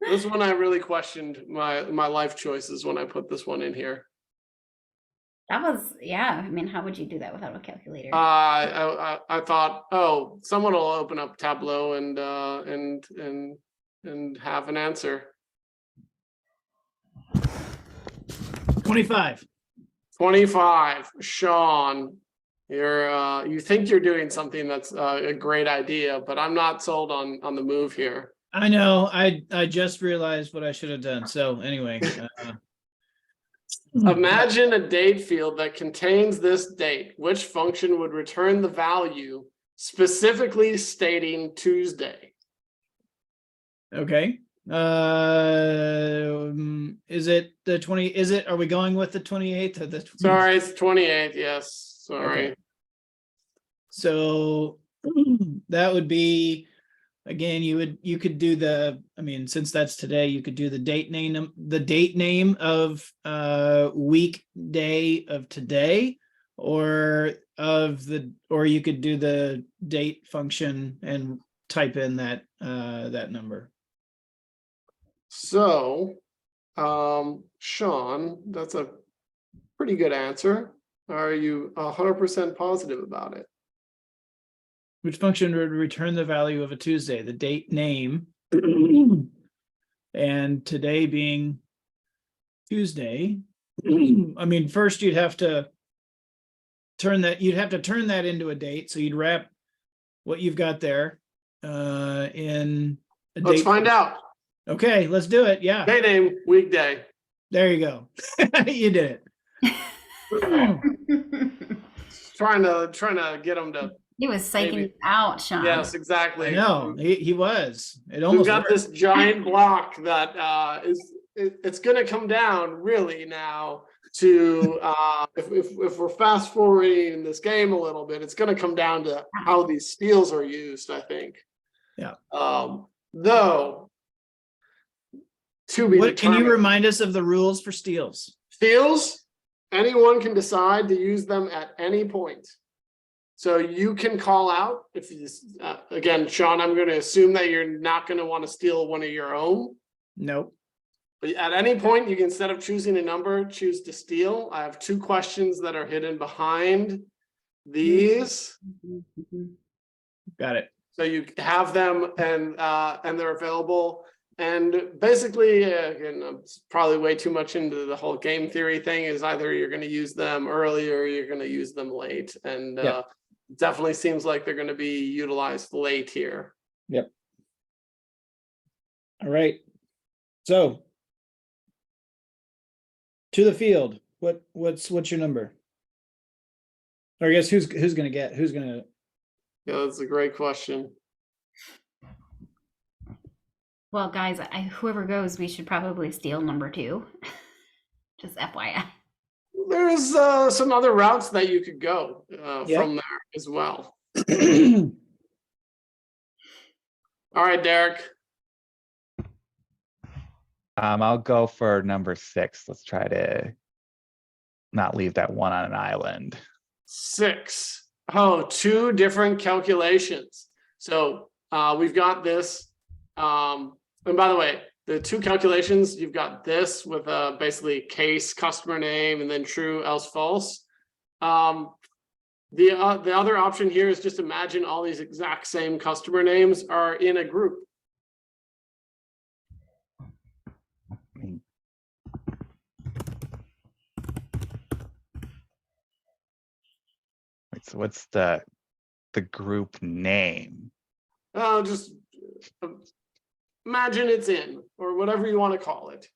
This one I really questioned my life choices when I put this one in here. That was, yeah. I mean, how would you do that without a calculator? I thought, oh, someone will open up Tableau and have an answer. 25. 25, Sean. You think you're doing something that's a great idea, but I'm not sold on the move here. I know. I just realized what I should have done. So anyway, Imagine a date field that contains this date. Which function would return the value specifically stating Tuesday? okay. Is it the 20? Is it? Are we going with the 28th or the? Sorry, it's 28. Yes, sorry. Okay. So that would be, again, you could do I mean, since that's today, you could do the date name of weekday of today, or you could do the date function and type in that number. So, Sean, that's a pretty good answer. Are you 100% positive about it? Which function would return the value of a Tuesday? The date name, and today being Tuesday. I mean, first you'd have to turn that into a date. So you'd wrap what you've got there in a date. Let's find out. Okay, let's do it. Yeah. Day name, weekday. There you go. You did it. Trying to get them to. He was psyching Maybe. you out, Sean. Yes, exactly. I know he was. It We've almost got worked. this giant block that it's going to come down really now to if we're fast forwarding this game a little bit, it's going to come down to how these steals are used, I think. Yeah. Though to be What can you determined. remind us of the rules for steals? Steals, anyone can decide to use them at any point. So you can call out if you, again, Sean, I'm going to assume that you're not going to want to steal one of your own. Nope. But at any point, you can, instead of choosing a number, choose to steal. I have 2 questions that are hidden behind these. Got it. So you have them and they're available. And basically, again, I'm probably way too much into the whole game theory thing, is either you're going to use them early or you're going to use them late. And Yep. definitely seems like they're going to be utilized late here. Yep. All right. So to the field. What's your number? Or I guess who's gonna get? Who's gonna? Yeah, that's a great question. Well, guys, whoever goes, we should probably steal number 2. Just FYI. There's some other routes that you could go Yeah. from there as well. All right, Derek. I'll go for number 6. Let's try to not leave that one on an island. 6. Oh, 2 different calculations. So we've got this. And by the way, the 2 calculations, you've got this with basically case, customer name, and then true, else false. The other option here is just imagine all these exact same customer names are in a group. Wait, so what's the group name? Just imagine it's in, or whatever you want to call it.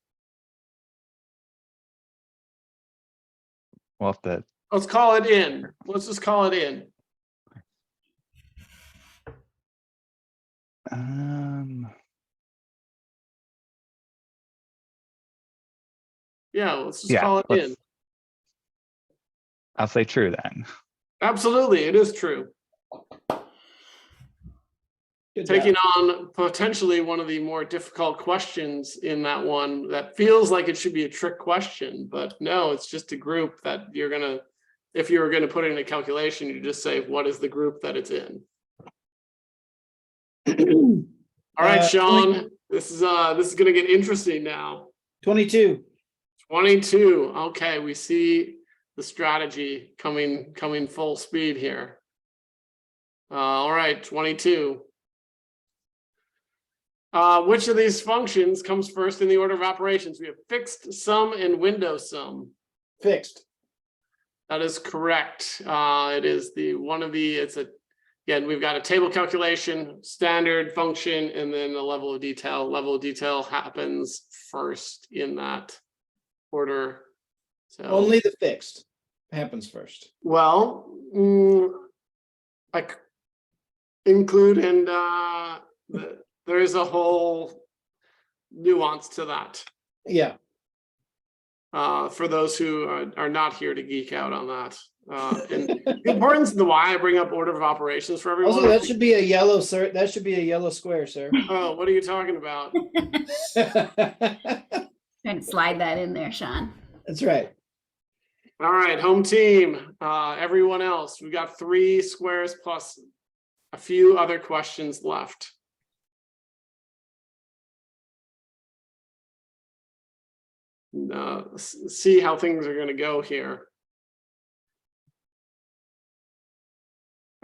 Well, if the Let's call it in. Let's just call it in. Yeah, let's just Yeah, call it in. I'll say true then. Absolutely, it is true. Good Taking job. on potentially one of the more difficult questions in that one that feels like it should be a trick question, but no, it's just a group that you're gonna, if you were gonna put it in a calculation, you just say, what is the group that it's in? All right, Sean, this is gonna get interesting now. 22. 22. Okay, we see the strategy coming full speed here. All right, 22. Which of these functions comes first in the order of operations? We have fixed sum and window sum. Fixed. That is correct. It is again, we've got a table calculation, standard function, and then a level of detail. Level of detail happens first in that order. So Only the fixed happens first. well, I include and there is a whole nuance to that. Yeah. For those who are not here to geek out on that. And the importance of the why I bring up order of operations for everyone. Also, that should be a yellow, sir. That should be a yellow square, sir. Oh, what are you talking about? Trying to slide that in there, Sean. That's right. All right, home team. Everyone else, we've got 3 squares plus a few other questions left. See how things are going to go here.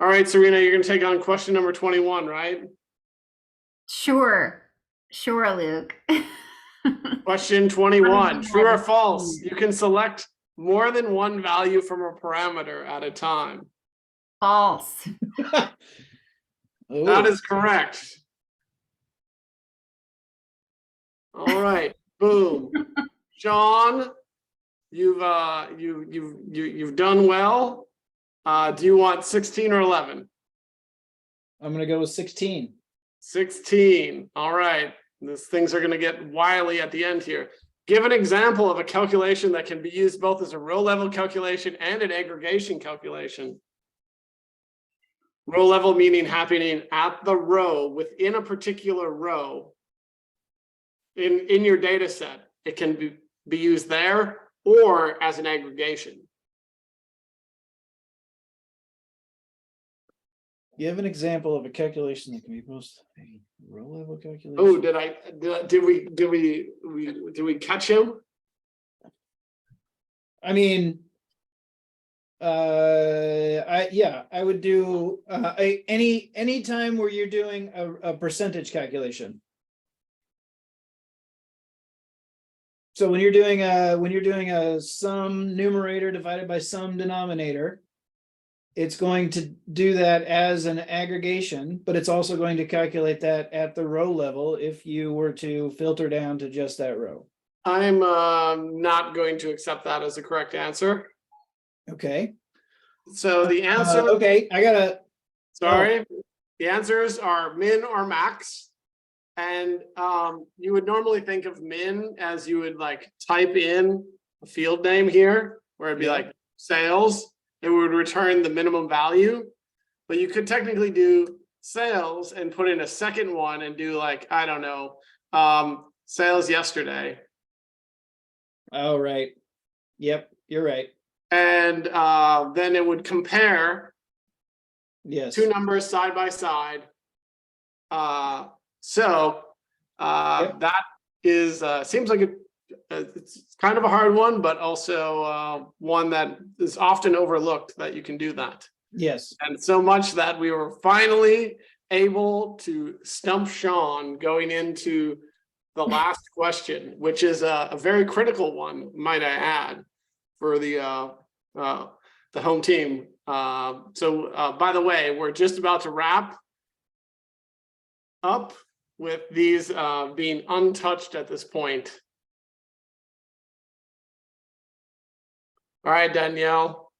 All right, Serena, you're going to take on question number 21, right? Sure, Luke. Question 21, true or false? You can select more than one value from a parameter at a time. False. That is correct. All right, boom. Sean, you've done well. Do you want 16 or 11? I'm gonna go with 16. 16. All right. These things are going to get wily at the end here. Give an example of a calculation that can be used both as a row level calculation and an aggregation calculation. Row level meaning happening at the row within a particular row in your data set. It can be used there or as an aggregation. Give an example of a calculation that can be both a row level calculation. Oh, did we catch him? I mean, I would do any time where you're doing a percentage calculation. So when you're doing a sum numerator divided by sum denominator, it's going to do that as an aggregation, but it's also going to calculate that at the row level if you were to filter down to just that row. I'm not going to accept that as a correct answer. Okay. So the answer. Okay, I gotta. Sorry. The answers are min or max. And you would normally think of min as you would like type in a field name here, where it'd be like sales. It would return the minimum value, but you could technically do sales and put in a second one and do like, I don't know, sales yesterday. Oh, right. Yep, you're right. And then it would compare Yes. 2 numbers side by side. That is seems like it's kind of a hard one, but also one that is often overlooked that you can do that. Yes. And so much that we were finally able to stump Sean going into the last question, which is a very critical one, might I add, for the home team. So by the way, we're just about to wrap up with these being untouched at this point. All right, Danielle.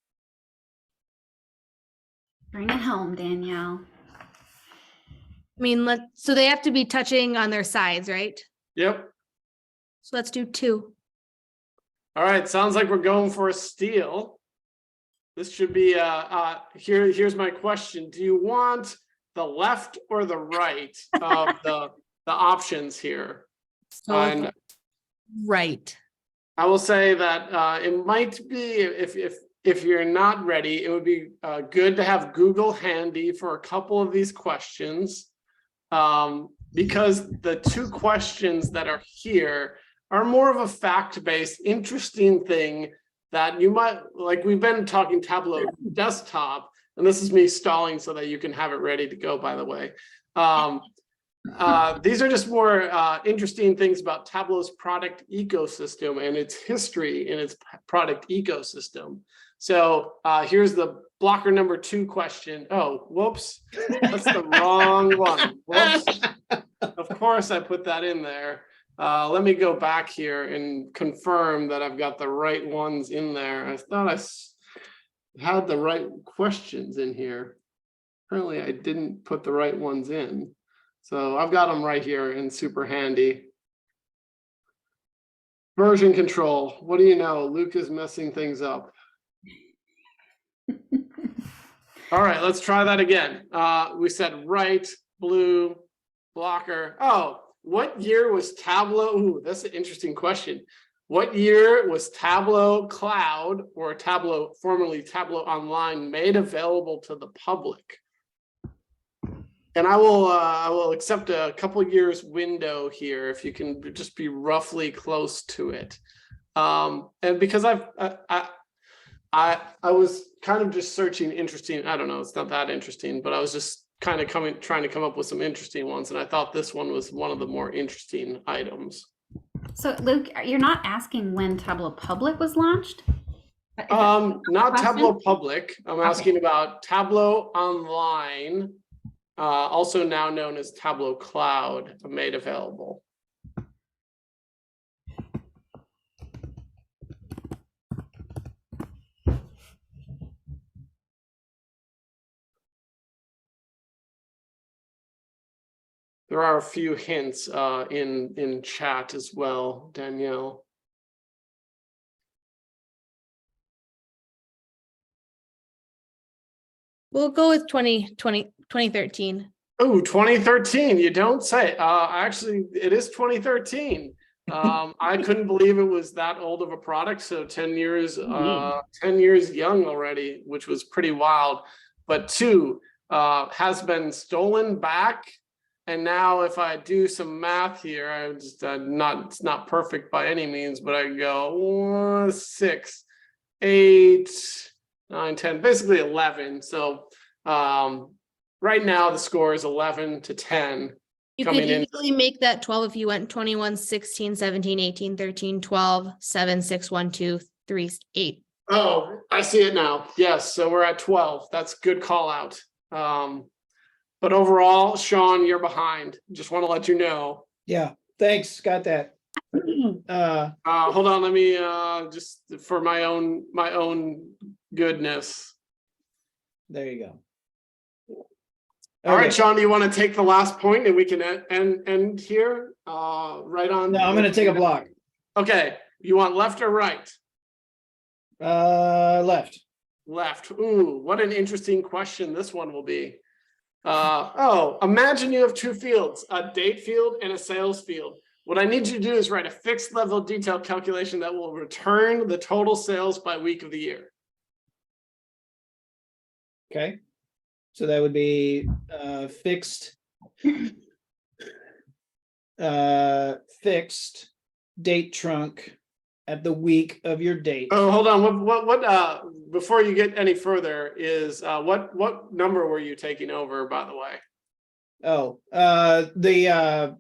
Bring it home, Danielle. I mean, so they have to be touching on their sides, right? Yep. So let's do 2. All right, sounds like we're going for a steal. This should be here's my question. Do you want the left or the right of the options here? And Right. I will say that it might be, if you're not ready, it would be good to have Google handy for a couple of these questions, because the two questions that are here are more of a fact-based, interesting thing that you might, like we've been talking Tableau desktop, and this is me stalling so that you can have it ready to go, by the way. These are just more interesting things about Tableau's product ecosystem and its history in its product ecosystem. So here's the blocker number 2 question. Oh, whoops, that's the wrong one. Whoops. Of course I put that in there. Let me go back here and confirm that I've got the right ones in there. I thought I had the right questions in here. Apparently I didn't put the right ones in. So I've got them right here in super handy. Version control. What do you know? Luke is messing things up. All right, let's try that again. We said right, blue, blocker. Oh, what year was Tableau? Ooh, that's an interesting question. What year was Tableau Cloud, or Tableau, formerly Tableau Online, made available to the public? And I will accept a couple years window here if you can just be roughly close to it. And because I was kind of just searching interesting, I don't know, it's not that interesting, but I was just kind of trying to come up with some interesting ones, and I thought this one was one of the more interesting items. So Luke, you're not asking when Tableau Public was launched? Not Tableau Public. I'm asking about Tableau Online, also now known as Tableau Cloud, made available. There are a few hints in chat as well, Danielle. We'll go with 2013. Oh, 2013, you don't say. Actually, it is 2013. I couldn't believe it was that old of a product. So 10 years, 10 years young already, which was pretty wild. But 2 has been stolen back. And now if I do some math here, I'm just it's not perfect by any means, but I go 6, 8, 9, 10, basically 11. So right now the score is 11-10. You could easily make that 12 if you went 21, 16, 17, 18, 13, 12, 7, 6, 1, 2, 3, 8. Oh, I see it now. Yes, so we're at 12. That's good call out. But overall, Sean, you're behind. Just want to let you know. Yeah, thanks. Got that. Hold on, let me just for my own goodness. There you go. All right, Okay. Sean, do you want to take the last point and we can end here? Right on. No, I'm going to take a block. Okay, you want left or right? Left. Left. Ooh, what an interesting question this one will be. Imagine you have 2 fields, a date field and a sales field. What I need you to do is write a fixed level detail calculation that will return the total sales by week of the year. Okay. So that would be fixed date trunk at the week of your date. Oh, hold on. What before you get any further is what number were you taking over, by the way? Oh, the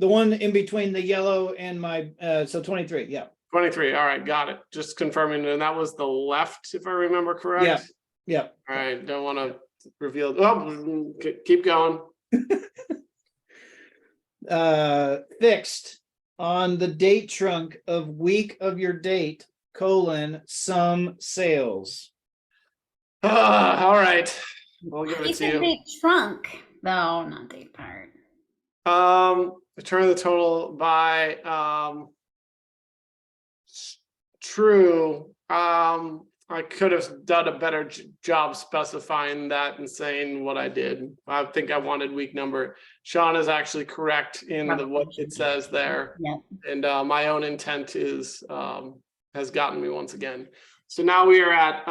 one in between the yellow and my so 23. Yeah. 23. All right, got it. Just confirming, and that was the left, if I remember correct. Yeah. Yeah. All right, don't want to reveal. Oh, keep going. Fixed on the date trunk of week of your date, some sales. All right, I'll give it You to said you. date trunk, though, not date part. Return the total by true. I could have done a better job specifying that and saying what I did. I think I wanted week number. Sean is actually correct in what it says there. Yep. And my own intent is has gotten me once again. So now we are at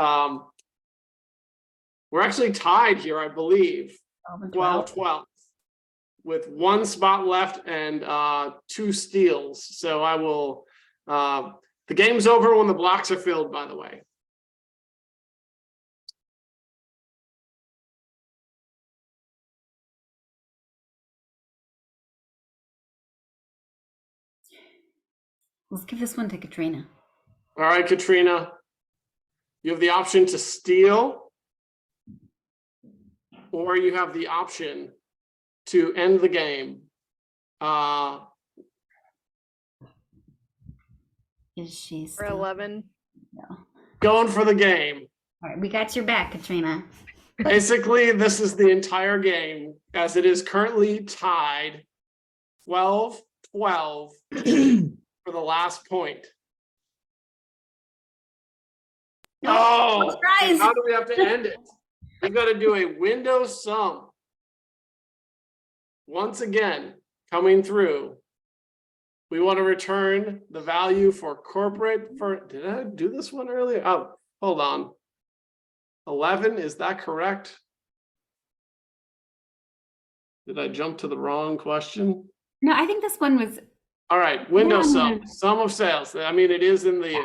we're actually tied here, I believe. 12-12 with one spot left and 2 steals. So I will the game's over when the blocks are filled, by the way. Let's give this one to Katrina. All right, Katrina, you have the option to steal, or you have the option to end the game. Is she For still? 11. No. Going for the game. All right, we got your back, Katrina. Basically, this is the entire game as it is currently tied 12-12 for the last point. Oh, surprise. how do we have to end it? We've got to do a window sum. Once again, coming through. We want to return the value for corporate did I do this one earlier? Oh, hold on. 11, is that correct? Did I jump to the wrong question? No, I think this one was. All right, window Yeah. sum of sales. I mean, it is in the,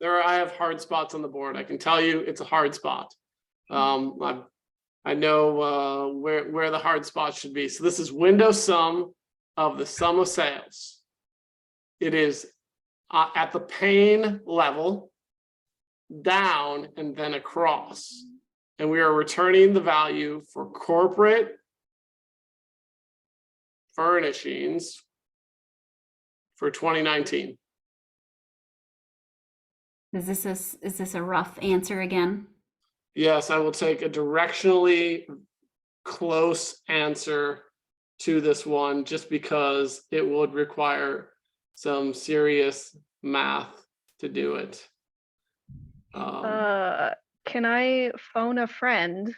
I have hard spots on the board. I can tell you it's a hard spot. I know where the hard spots should be. So this is window sum of the sum of sales. It is at the pane level, down, and then across. And we are returning the value for corporate furnishings for 2019. Is this a rough answer again? Yes, I will take a directionally close answer to this one just because it would require some serious math to do it. Can I phone a friend?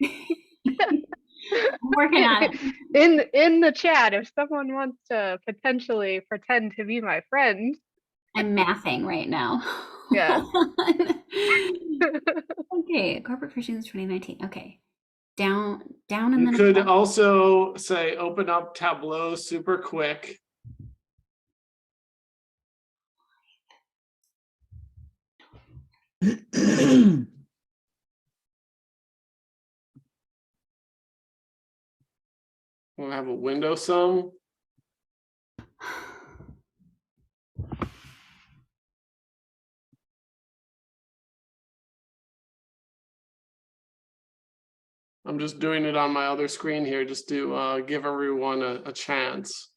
I'm working on it. In the chat, if someone wants to potentially pretend to be my friend. I'm mathing right now. Yeah. Okay, corporate furnishings 2019. Okay. Down and You then could across. also say open up Tableau super quick. We'll have a window sum. I'm just doing it on my other screen here just to give everyone a chance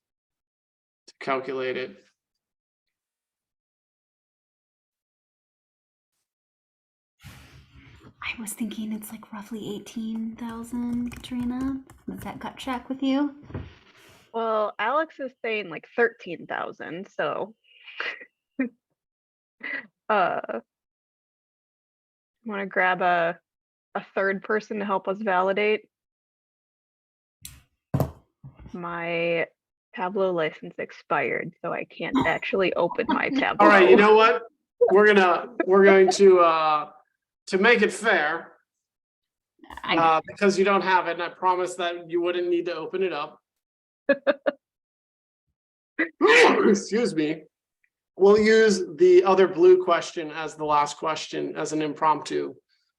to calculate it. I was thinking it's like roughly 18,000, Katrina. Does that gut check with you? Well, Alex is saying like 13,000, so want to grab a third person to help us validate. My Tableau license expired, so I can't actually open my Tableau. All right, you know what? We're going to make it fair, because you don't have it, and I promise that you wouldn't need to open it up. Excuse me. We'll use the other blue question as the last question as an impromptu,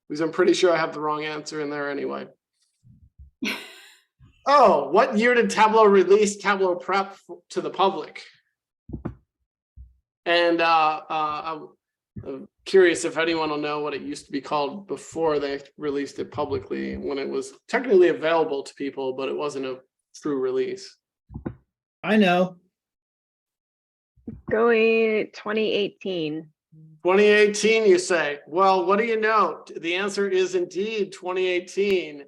because I'm pretty sure I have the wrong answer in there anyway. Oh, what year did Tableau release Tableau Prep to the public? And I'm curious if anyone will know what it used to be called before they released it publicly, when it was technically available to people, but it wasn't a true release. I know. Going 2018. 2018, you say? Well, what do you know? The answer is indeed 2018.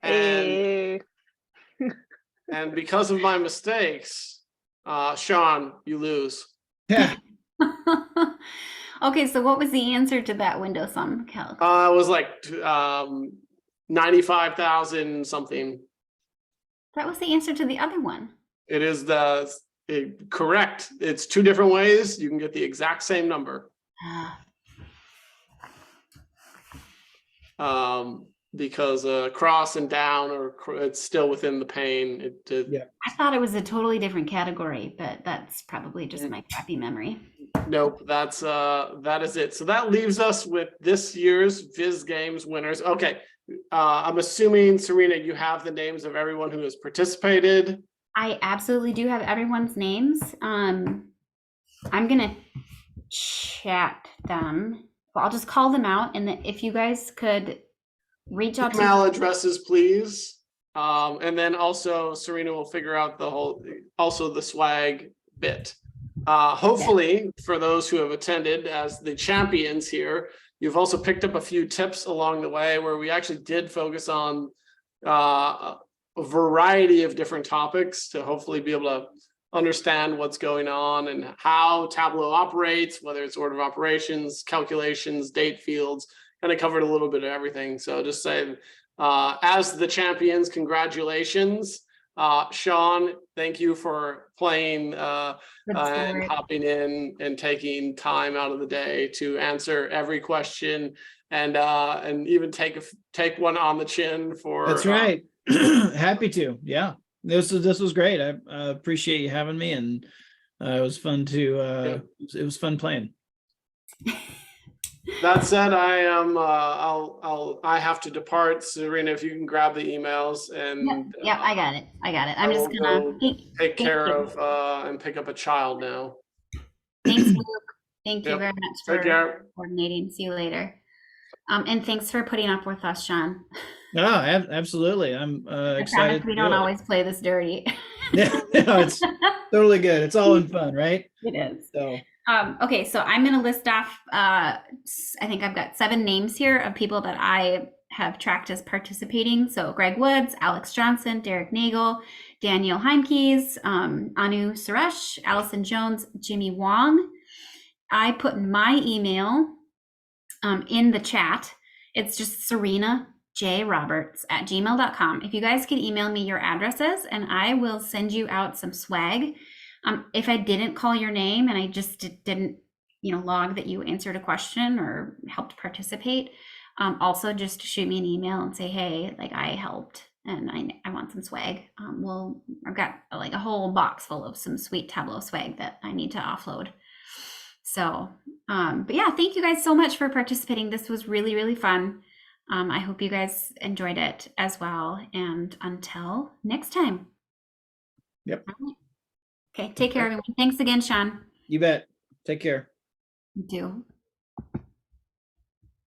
And, and because of my mistakes, Sean, you lose. Yeah. Okay, so what was the answer to that window sum calc? It was like 95,000 something. That was the answer to the other one. It is correct. It's two different ways. You can get the exact same number. Because cross and down, or it's still within the pane. Yeah. I thought it was a totally different category, but that's probably just my crappy memory. Nope, that is it. So that leaves us with this year's Viz Games winners. Okay, I'm assuming, Serena, you have the names of everyone who has participated. I absolutely do have everyone's names. I'm gonna chat them. Well, I'll just call them out, and if you guys could reach out Email addresses, please. And then also Serena will figure out the swag bit. Hopefully, for those who have attended as the champions here, you've also picked up a few tips along the way where we actually did focus on a variety of different topics to hopefully be able to understand what's going on and how Tableau operates, whether it's order of operations, calculations, date fields. Kind of covered a little bit of everything. So just say, as the champions, congratulations. Sean, thank you for playing and hopping in and taking time out of the day to answer every question and even take one on the chin for. That's right. Happy to. Yeah, this was great. I appreciate you having me, and it was fun to. It was fun playing. That said, I have to depart. Serena, if you can grab the emails and Yep, I got it. I'm just gonna take care of and pick up a child now. Thanks, Luke. Thank you Yep. very much Take for care. coordinating. See you later. And thanks for putting up with us, Sean. No, absolutely. I'm I excited. promise we don't always play this dirty. Yeah, no, it's totally good. It's all in fun, right? It is. So okay, so I'm going to list off, I think I've got 7 names here of people that I have tracked as participating. So Greg Woods, Alex Johnson, Derek Nagel, Daniel Heimkes, Anu Suresh, Allison Jones, Jimmy Wong. I put my email in the chat. It's just serenajroberts@gmail.com. If you guys could email me your addresses, and I will send you out some swag. If I didn't call your name and I just didn't, log that you answered a question or helped participate, also just shoot me an email and say, hey, like I helped and I want some swag. I've got like a whole box full of some sweet Tableau swag that I need to offload. So, but yeah, thank you guys so much for participating. This was really, really fun. I hope you guys enjoyed it as well. And until next time. Yep. Okay, take care, everyone. Thanks again, Sean. you bet. Take care. You too.